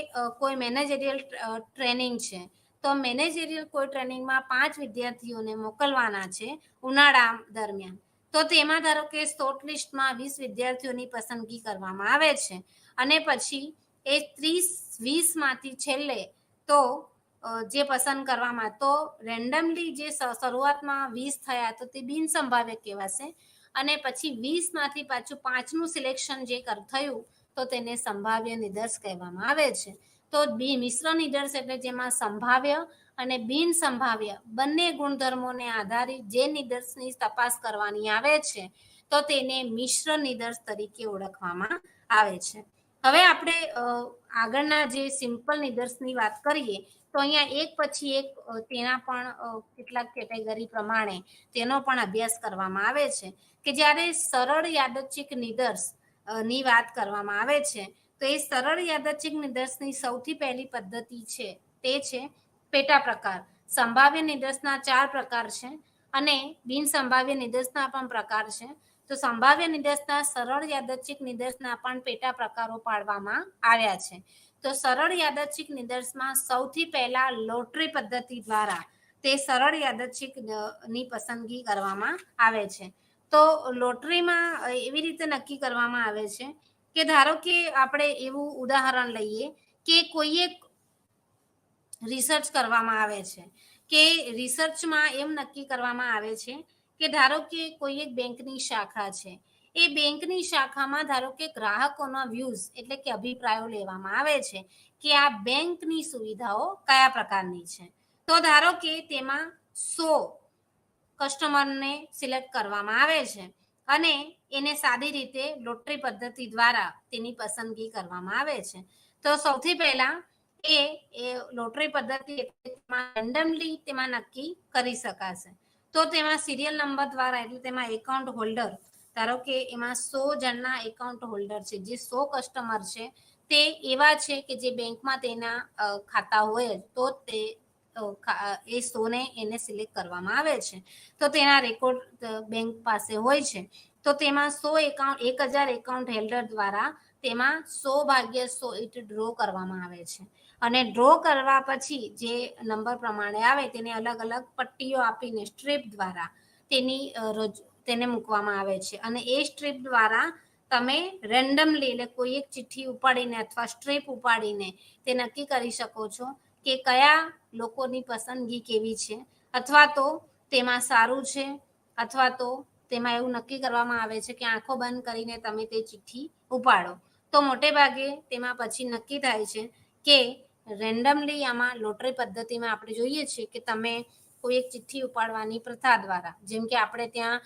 કોઈ મેનેજરિયલ ટ્રેનિંગ છે તો મેનેજરિયલ કોઈ ટ્રેનિંગમાં 5 વિદ્યાર્થીઓને મોકલવાના છે ઉનાળા દરમિયાન, તો તેમાં ધારો કે શોર્ટ લિસ્ટમાં 20 વિદ્યાર્થીઓની પસંદગી કરવામાં આવે છે અને પછી એ 30-20 માંથી છેલ્લે તો જે પસંદ કરવામાં તો રેન્ડમલી જે શરૂઆતમાં 20 થયા તો તે બિન સંભાવ્ય કહેવાશે અને પછી 20 માંથી પાછું 5નું સિલેક્શન જે થયું તો તેને સંભાવ્ય નિદર્શ કહેવામાં આવે છે. તો મિશ્ર નિદર્શ એટલે જેમાં સંભાવ્ય અને બિન સંભાવ્ય બંને ગુણધર્મોને આધારિત જે નિદર્શની તપાસ કરવાની આવે છે તો તેને મિશ્ર નિદર્શ તરીકે ઓળખવામાં આવે છે. હવે આપણે આગળના જે સિમ્પલ નિદર્શની વાત કરીએ તો અહીંયા એક પછી એક તેના પણ કેટલાક કેટેગરી પ્રમાણે તેનો પણ અભ્યાસ કરવામાં આવે છે કે જ્યારે સરળ યાદચ્છિક નિદર્શ ની વાત કરવામાં આવે છે તો એ સરળ યાદચ્છિક નિદર્શની સૌથી પહેલી પદ્ધતિ છે તે છે પેટા પ્રકાર. સંભાવ્ય નિદર્શના 4 પ્રકાર છે અને બિન સંભાવ્ય નિદર્શના પણ પ્રકાર છે. તો સંભાવ્ય નિદર્શના સરળ યાદચ્છિક નિદર્શના પણ પેટા પ્રકારો પાડવામાં આવ્યા છે. તો સરળ યાદચ્છિક નિદર્શમાં સૌથી પહેલા લોટરી પદ્ધતિ દ્વારા તે સરળ યાદચ્છિક ની પસંદગી કરવામાં આવે છે. તો લોટરીમાં એવી રીતે નક્કી કરવામાં આવે છે કે ધારો કે આપણે એવું ઉદાહરણ લઈએ કે કોઈ એક રિસર્ચ કરવામાં આવે છે કે રિસર્ચમાં એમ નક્કી કરવામાં આવે છે કે ધારો કે કોઈ એક બેંકની શાખા છે, એ બેંકની શાખામાં ધારો કે ગ્રાહકોના વ્યૂઝ એટલે કે અભિપ્રાયો લેવામાં આવે છે કે આ બેંકની સુવિધાઓ કયા પ્રકારની છે. તો ધારો કે તેમાં 100 કસ્ટમરને સિલેક્ટ કરવામાં આવે છે અને એને સાદી રીતે લોટરી પદ્ધતિ દ્વારા તેની પસંદગી કરવામાં આવે છે. તો સૌથી પહેલા એ લોટરી પદ્ધતિ રેન્ડમલી તેમાં નક્કી કરી શકાશે. તો તેમાં સિરિયલ નંબર દ્વારા એટલે તેમાં એકાઉન્ટ હોલ્ડર ધારો કે એમાં 100 જણના એકાઉન્ટ હોલ્ડર છે, જે 100 કસ્ટમર છે તે એવા છે કે જે બેંકમાં તેના ખાતા હોય તો તે એ 100 ને એને સિલેક્ટ કરવામાં આવે છે. તો તેના રેકોર્ડ બેંક પાસે હોય છે. તો તેમાં 1000 એકાઉન્ટ હોલ્ડર દ્વારા તેમાં 100 ભાગ્યા 100 ઇટ ડ્રો કરવામાં આવે છે અને ડ્રો કરવા પછી જે નંબર પ્રમાણે આવે તેને અલગ અલગ પટ્ટીઓ આપીને સ્ટ્રીપ દ્વારા તેને મૂકવામાં આવે છે અને એ સ્ટ્રીપ દ્વારા તમે રેન્ડમલી એટલે કોઈ એક ચિઠ્ઠી ઉપાડીને અથવા સ્ટ્રીપ ઉપાડીને તે નક્કી કરી શકો છો કે કયા લોકોની પસંદગી કેવી છે અથવા તો તેમાં સારું છે અથવા તો તેમાં એવું નક્કી કરવામાં આવે છે કે આંખો બંધ કરીને તમે તે ચિઠ્ઠી ઉપાડો. તો મોટે ભાગે તેમાં પછી નક્કી થાય છે કે રેન્ડમલી આમાં લોટરી પદ્ધતિમાં આપણે જોઈએ છીએ કે તમે કોઈ એક ચિઠ્ઠી ઉપાડવાની પ્રથા દ્વારા, જેમ કે આપણે ત્યાં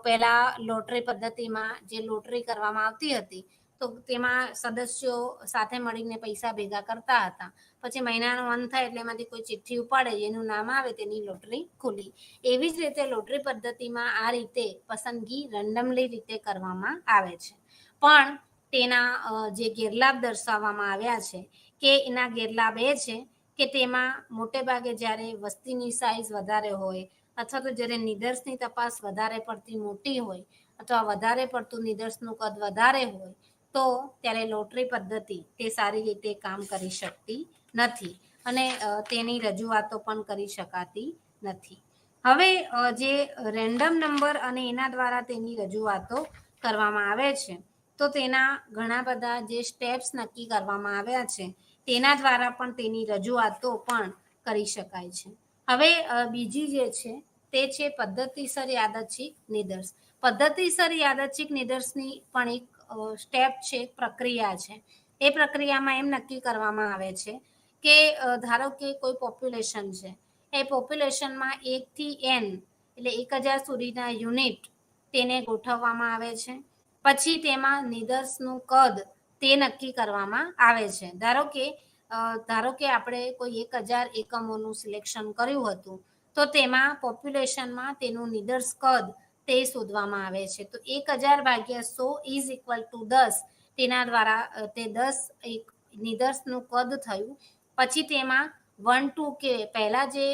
પહેલા લોટરી પદ્ધતિમાં જે લોટરી કરવામાં આવતી હતી તો તેમાં સદસ્યો સાથે મળીને પૈસા ભેગા કરતા હતા. પછી મહિનાનો અંત થાય એટલે એમાંથી કોઈ ચિઠ્ઠી ઉપાડે જેનું નામ આવે તેની લોટરી ખુલી. એવી જ રીતે લોટરી પદ્ધતિમાં આ રીતે પસંદગી રેન્ડમલી રીતે કરવામાં આવે છે. પણ તેના જે ગેરલાભ દર્શાવવામાં આવ્યા છે કે એના ગેરલાભ એ છે કે તેમાં મોટે ભાગે જ્યારે વસ્તીની સાઈઝ વધારે હોય અથવા તો જ્યારે નિદર્શની તપાસ વધારે પડતી મોટી હોય અથવા વધારે પડતું નિદર્શનું કદ વધારે હોય તો ત્યારે લોટરી પદ્ધતિ તે સારી રીતે કામ કરી શકતી નથી અને તેની રજૂઆતો પણ કરી શકાતી નથી. હવે જે રેન્ડમ નંબર અને એના દ્વારા તેની રજૂઆતો કરવામાં આવે છે તો તેના ઘણા બધા જે સ્ટેપ્સ નક્કી કરવામાં આવ્યા છે તેના દ્વારા પણ તેની રજૂઆતો પણ કરી શકાય છે. હવે બીજી જે છે તે છે પદ્ધતિસર યાદચ્છિક નિદર્શ. પદ્ધતિસર યાદચ્છિક નિદર્શની પણ એક સ્ટેપ છે, પ્રક્રિયા છે. એ પ્રક્રિયામાં એમ નક્કી કરવામાં આવે છે કે ધારો કે કોઈ પોપ્યુલેશન છે, એ પોપ્યુલેશનમાં 1 થી n એટલે 1000 સુધીના યુનિટ તેને ગોઠવવામાં આવે છે. પછી તેમાં નિદર્શનું કદ તે નક્કી કરવામાં આવે છે. ધારો કે આપણે કોઈ 1000 એકમોનું સિલેક્શન કર્યું હતું તો તેમાં પોપ્યુલેશનમાં તેનું નિદર્શ કદ તે શોધવામાં આવે છે. તો 1000 ભાગ્યા 100 ઇઝ ઇક્વલ ટુ 10 તેના દ્વારા તે 10 એક નિદર્શનું કદ થયું. પછી તેમાં 1 2 કે પહેલા જે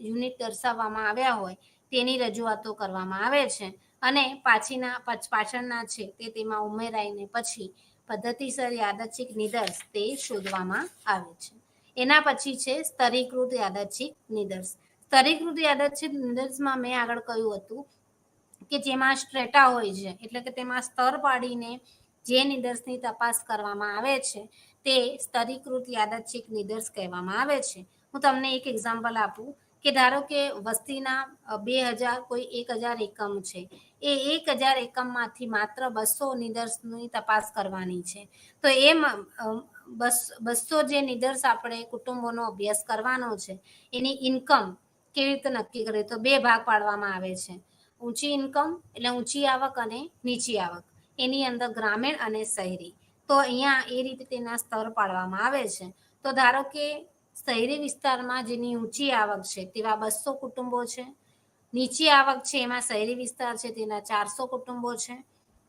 યુનિટ દર્શાવવામાં આવ્યા હોય તેની રજૂઆતો કરવામાં આવે છે અને પાછળના છે તે તેમાં ઉમેરાઈને પછી પદ્ધતિસર યાદચ્છિક નિદર્શ તે શોધવામાં આવે છે. એના પછી છે સ્તરીકૃત યાદચ્છિક નિદર્શ. સ્તરીકૃત યાદચ્છિક નિદર્શમાં મેં આગળ કહ્યું હતું કે જેમાં સ્ટ્રેટા હોય છે એટલે કે તેમાં સ્તર પાડીને જે નિદર્શની તપાસ કરવામાં આવે છે તે સ્તરીકૃત યાદચ્છિક નિદર્શ કહેવામાં આવે છે. હું તમને એક એક્ઝામ્પલ આપું કે ધારો કે વસ્તીના 2000 કોઈ 1000 એકમ છે, એ 1000 એકમમાંથી માત્ર 200 નિદર્શની તપાસ કરવાની છે. તો એ 200 જે નિદર્શ આપણે કુટુંબોનો અભ્યાસ કરવાનો છે એની ઇન્કમ કેવી રીતે નક્કી કરે તો 2 ભાગ પાડવામાં આવે છે. ઊંચી ઇન્કમ એટલે ઊંચી આવક અને નીચી આવક, એની અંદર ગ્રામીણ અને શહેરી. તો અહીંયા એ રીતે તેના સ્તર પાડવામાં આવે છે. તો ધારો કે શહેરી વિસ્તારમાં જેની ઊંચી આવક છે તેવા 200 કુટુંબો છે, નીચી આવક છે એમાં શહેરી વિસ્તાર છે તેના 400 કુટુંબો છે,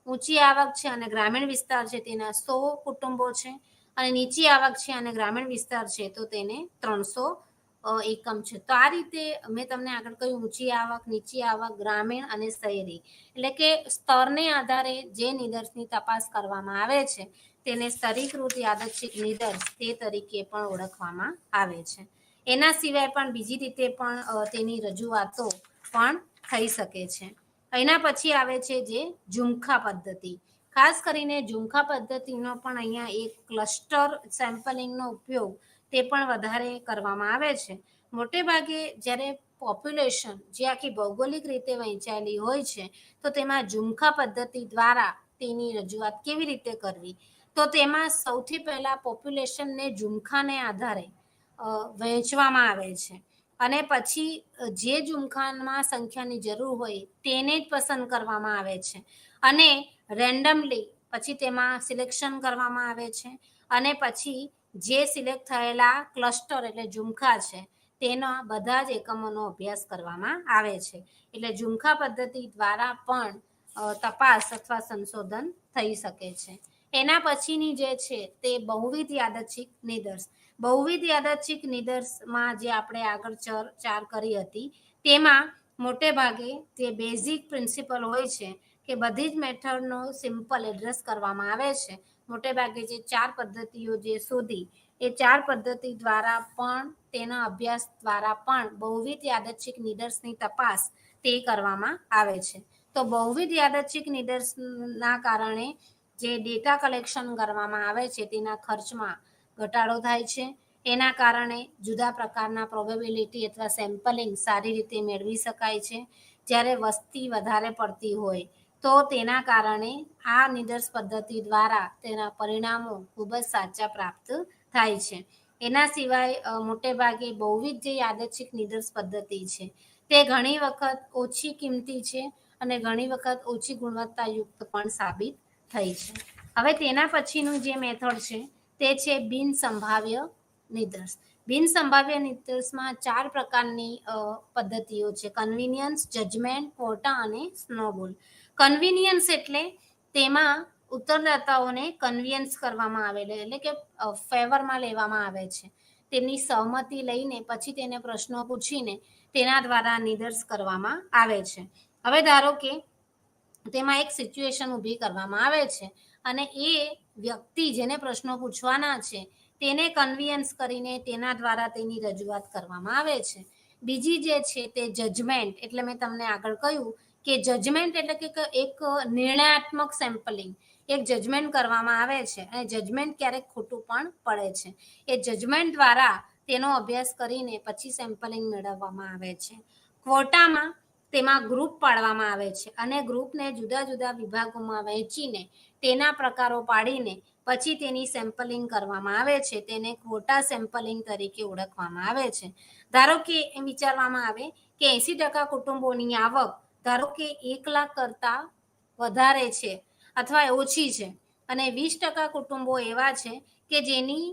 ઊંચી આવક છે અને ગ્રામીણ વિસ્તાર છે તેના 100 કુટુંબો છે, અને નીચી આવક છે અને ગ્રામીણ વિસ્તાર છે તો તેને 300 એકમ છે. તો આ રીતે મેં તમને આગળ કહ્યું ઊંચી આવક, નીચી આવક, ગ્રામીણ અને શહેરી, એટલે કે સ્તરને આધારે જે નિદર્શની તપાસ કરવામાં આવે છે તેને સ્તરીકૃત યાદચ્છિક નિદર્શ તે તરીકે પણ ઓળખવામાં આવે છે. એના સિવાય પણ બીજી રીતે પણ તેની રજૂઆતો પણ થઈ શકે છે. એના પછી આવે છે જે ઝુમખા પદ્ધતિ. ખાસ કરીને ઝુમખા પદ્ધતિનો પણ અહીંયા એક ક્લસ્ટર સેમ્પલિંગનો ઉપયોગ તે પણ વધારે કરવામાં આવે છે. મોટે ભાગે જ્યારે પોપ્યુલેશન જે આખી ભૌગોલિક રીતે વહેંચાયેલી હોય છે તો તેમાં ઝુમખા પદ્ધતિ દ્વારા તેની રજૂઆત કેવી રીતે કરવી, તો તેમાં સૌથી પહેલા પોપ્યુલેશનને ઝુમખાને આધારે વહેંચવામાં આવે છે, અને પછી જે ઝુમખામાં સંખ્યાની જરૂર હોય તેને જ પસંદ કરવામાં આવે છે, અને રેન્ડમલી પછી તેમાં સિલેક્શન કરવામાં આવે છે, અને પછી જે સિલેક્ટ થયેલા ક્લસ્ટર એટલે ઝુમખા છે તેના બધા જ એકમોનો અભ્યાસ કરવામાં આવે છે. એટલે ઝુમખા પદ્ધતિ દ્વારા પણ તપાસ અથવા સંશોધન થઈ શકે છે. એના પછીની જે છે તે બહુવિધ યાદચ્છિક નિદર્શ. બહુવિધ યાદચ્છિક નિદર્શમાં જે આપણે આગળ ચર્ચા કરી હતી તેમાં મોટે ભાગે જે બેઝિક પ્રિન્સિપલ હોય છે કે બધી જ મેથડનો સિમ્પલ એડ્રેસ કરવામાં આવે છે. મોટે ભાગે જે 4 પદ્ધતિઓ જે શોધી એ 4 પદ્ધતિ દ્વારા પણ તેના અભ્યાસ દ્વારા પણ બહુવિધ યાદચ્છિક નિદર્શની તપાસ તે કરવામાં આવે છે. તો બહુવિધ યાદચ્છિક નિદર્શના કારણે જે ડેટા કલેક્શન કરવામાં આવે છે તેના ખર્ચમાં ઘટાડો થાય છે. એના કારણે જુદા પ્રકારના પ્રોબેબિલિટી અથવા સેમ્પલિંગ સારી રીતે મેળવી શકાય છે. જ્યારે વસ્તી વધારે પડતી હોય તો તેના કારણે આ નિદર્શ પદ્ધતિ દ્વારા તેના પરિણામો ખૂબ જ સાચા પ્રાપ્ત થાય છે. એના સિવાય મોટે ભાગે બહુવિધ જે યાદચ્છિક નિદર્શ પદ્ધતિ છે તે ઘણી વખત ઓછી કિંમતી છે અને ઘણી વખત ઓછી ગુણવત્તાયુક્ત પણ સાબિત થઈ છે. હવે તેના પછીનું જે મેથડ છે તે છે બિન સંભાવ્ય નિદર્શ. બિન સંભાવ્ય નિદર્શમાં 4 પ્રકારની પદ્ધતિઓ છે: કન્વિનિયન્સ, જજમેન્ટ, ક્વોટા અને સ્નોબોલ. કન્વિનિયન્સ એટલે તેમાં ઉત્તરદાતાઓને કન્વિન્સ કરવામાં આવેલ એટલે કે ફેવરમાં લેવામાં આવે છે. તેમની સહમતિ લઈને પછી તેને પ્રશ્નો પૂછીને તેના દ્વારા નિદર્શ કરવામાં આવે છે. હવે ધારો કે તેમાં એક સિચ્યુએશન ઊભી કરવામાં આવે છે અને એ વ્યક્તિ જેને પ્રશ્નો પૂછવાના છે તેને કન્વિન્સ કરીને તેના દ્વારા તેની રજૂઆત કરવામાં આવે છે. બીજી જે છે તે જજમેન્ટ, એટલે મેં તમને આગળ કહ્યું કે જજમેન્ટ એટલે કે એક નિર્ણયાત્મક સેમ્પલિંગ, એક જજમેન્ટ કરવામાં આવે છે અને જજમેન્ટ ક્યારેક ખોટું પણ પડે છે. એ જજમેન્ટ દ્વારા તેનો અભ્યાસ કરીને પછી સેમ્પલિંગ મેળવવામાં આવે છે. ક્વોટામાં તેમાં ગ્રુપ પાડવામાં આવે છે અને ગ્રુપને જુદા જુદા વિભાગોમાં વહેંચીને તેના પ્રકારો પાડીને પછી તેની સેમ્પલિંગ કરવામાં આવે છે. તેને ક્વોટા સેમ્પલિંગ તરીકે ઓળખવામાં આવે છે. ધારો કે એમ વિચારવામાં આવે કે 80% કુટુંબોની આવક ધારો કે 1 લાખ કરતાં વધારે છે અથવા ઓછી છે, અને 20% કુટુંબો એવા છે કે જેની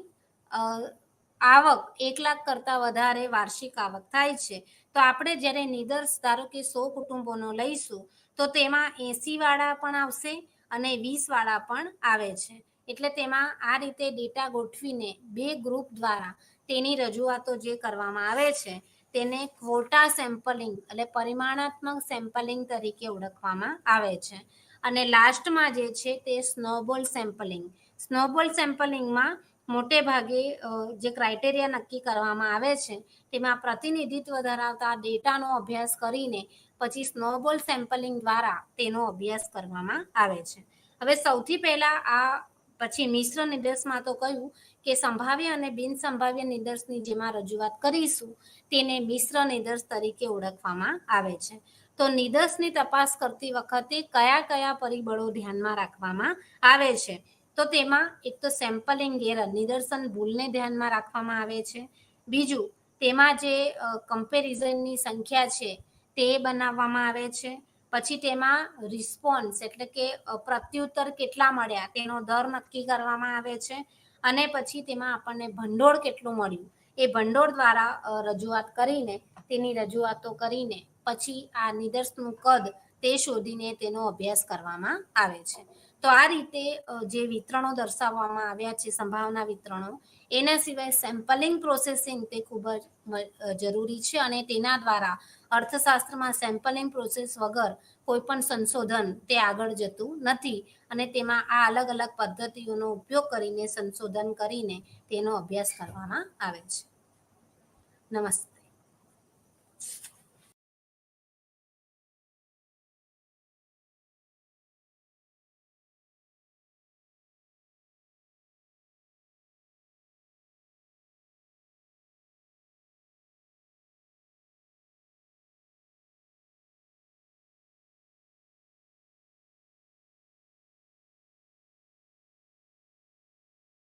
આવક 1 લાખ કરતાં વધારે વાર્ષિક આવક થાય છે. તો આપણે જ્યારે નિદર્શ ધારો કે 100 કુટુંબોનો લઈશું તો તેમાં 80 વાળા પણ આવશે અને 20 વાળા પણ આવે છે. એટલે તેમાં આ રીતે ડેટા ગોઠવીને 2 ગ્રુપ દ્વારા તેની રજૂઆતો જે કરવામાં આવે છે તેને ક્વોટા સેમ્પલિંગ એટલે પરિમાણાત્મક સેમ્પલિંગ તરીકે ઓળખવામાં આવે છે. અને લાસ્ટમાં જે છે તે સ્નોબોલ સેમ્પલિંગ. સ્નોબોલ સેમ્પલિંગમાં મોટે ભાગે જે ક્રાઇટેરિયા નક્કી કરવામાં આવે છે તેમાં પ્રતિનિધિત્વ ધરાવતા ડેટાનો અભ્યાસ કરીને પછી સ્નોબોલ સેમ્પલિંગ દ્વારા તેનો અભ્યાસ કરવામાં આવે છે. હવે સૌથી પહેલા આ પછી મિશ્ર નિદર્શમાં તો કહ્યું કે સંભાવ્ય અને બિન સંભાવ્ય નિદર્શની જેમાં રજૂઆત કરીશું તેને મિશ્ર નિદર્શ તરીકે ઓળખવામાં આવે છે. તો નિદર્શની તપાસ કરતી વખતે કયા કયા પરિબળો ધ્યાનમાં રાખવામાં આવે છે, તો તેમાં એક તો સેમ્પલિંગ એરર, નિદર્શન ભૂલને ધ્યાનમાં રાખવામાં આવે છે. બીજું, તેમાં જે કમ્પેરિઝનની સંખ્યા છે તે બનાવવામાં આવે છે. પછી તેમાં રિસ્પોન્સ એટલે કે પ્રત્યુત્તર કેટલા મળ્યા તેનો દર નક્કી કરવામાં આવે છે, અને પછી તેમાં આપણને ભંડોળ કેટલું મળ્યું એ ભંડોળ દ્વારા રજૂઆત કરીને તેની રજૂઆતો કરીને પછી આ નિદર્શનું કદ તે શોધીને તેનો અભ્યાસ કરવામાં આવે છે. તો આ રીતે જે વિતરણો દર્શાવવામાં આવ્યા છે સંભાવના વિતરણો, એના સિવાય સેમ્પલિંગ પ્રોસેસિંગ તે ખૂબ જ જરૂરી છે, અને તેના દ્વારા અર્થશાસ્ત્રમાં સેમ્પલિંગ પ્રોસેસ વગર કોઈ પણ સંશોધન તે આગળ જતું નથી, અને તેમાં આ અલગ અલગ પદ્ધતિઓનો ઉપયોગ કરીને સંશોધન કરીને તેનો અભ્યાસ કરવામાં આવે છે. નમસ્તે.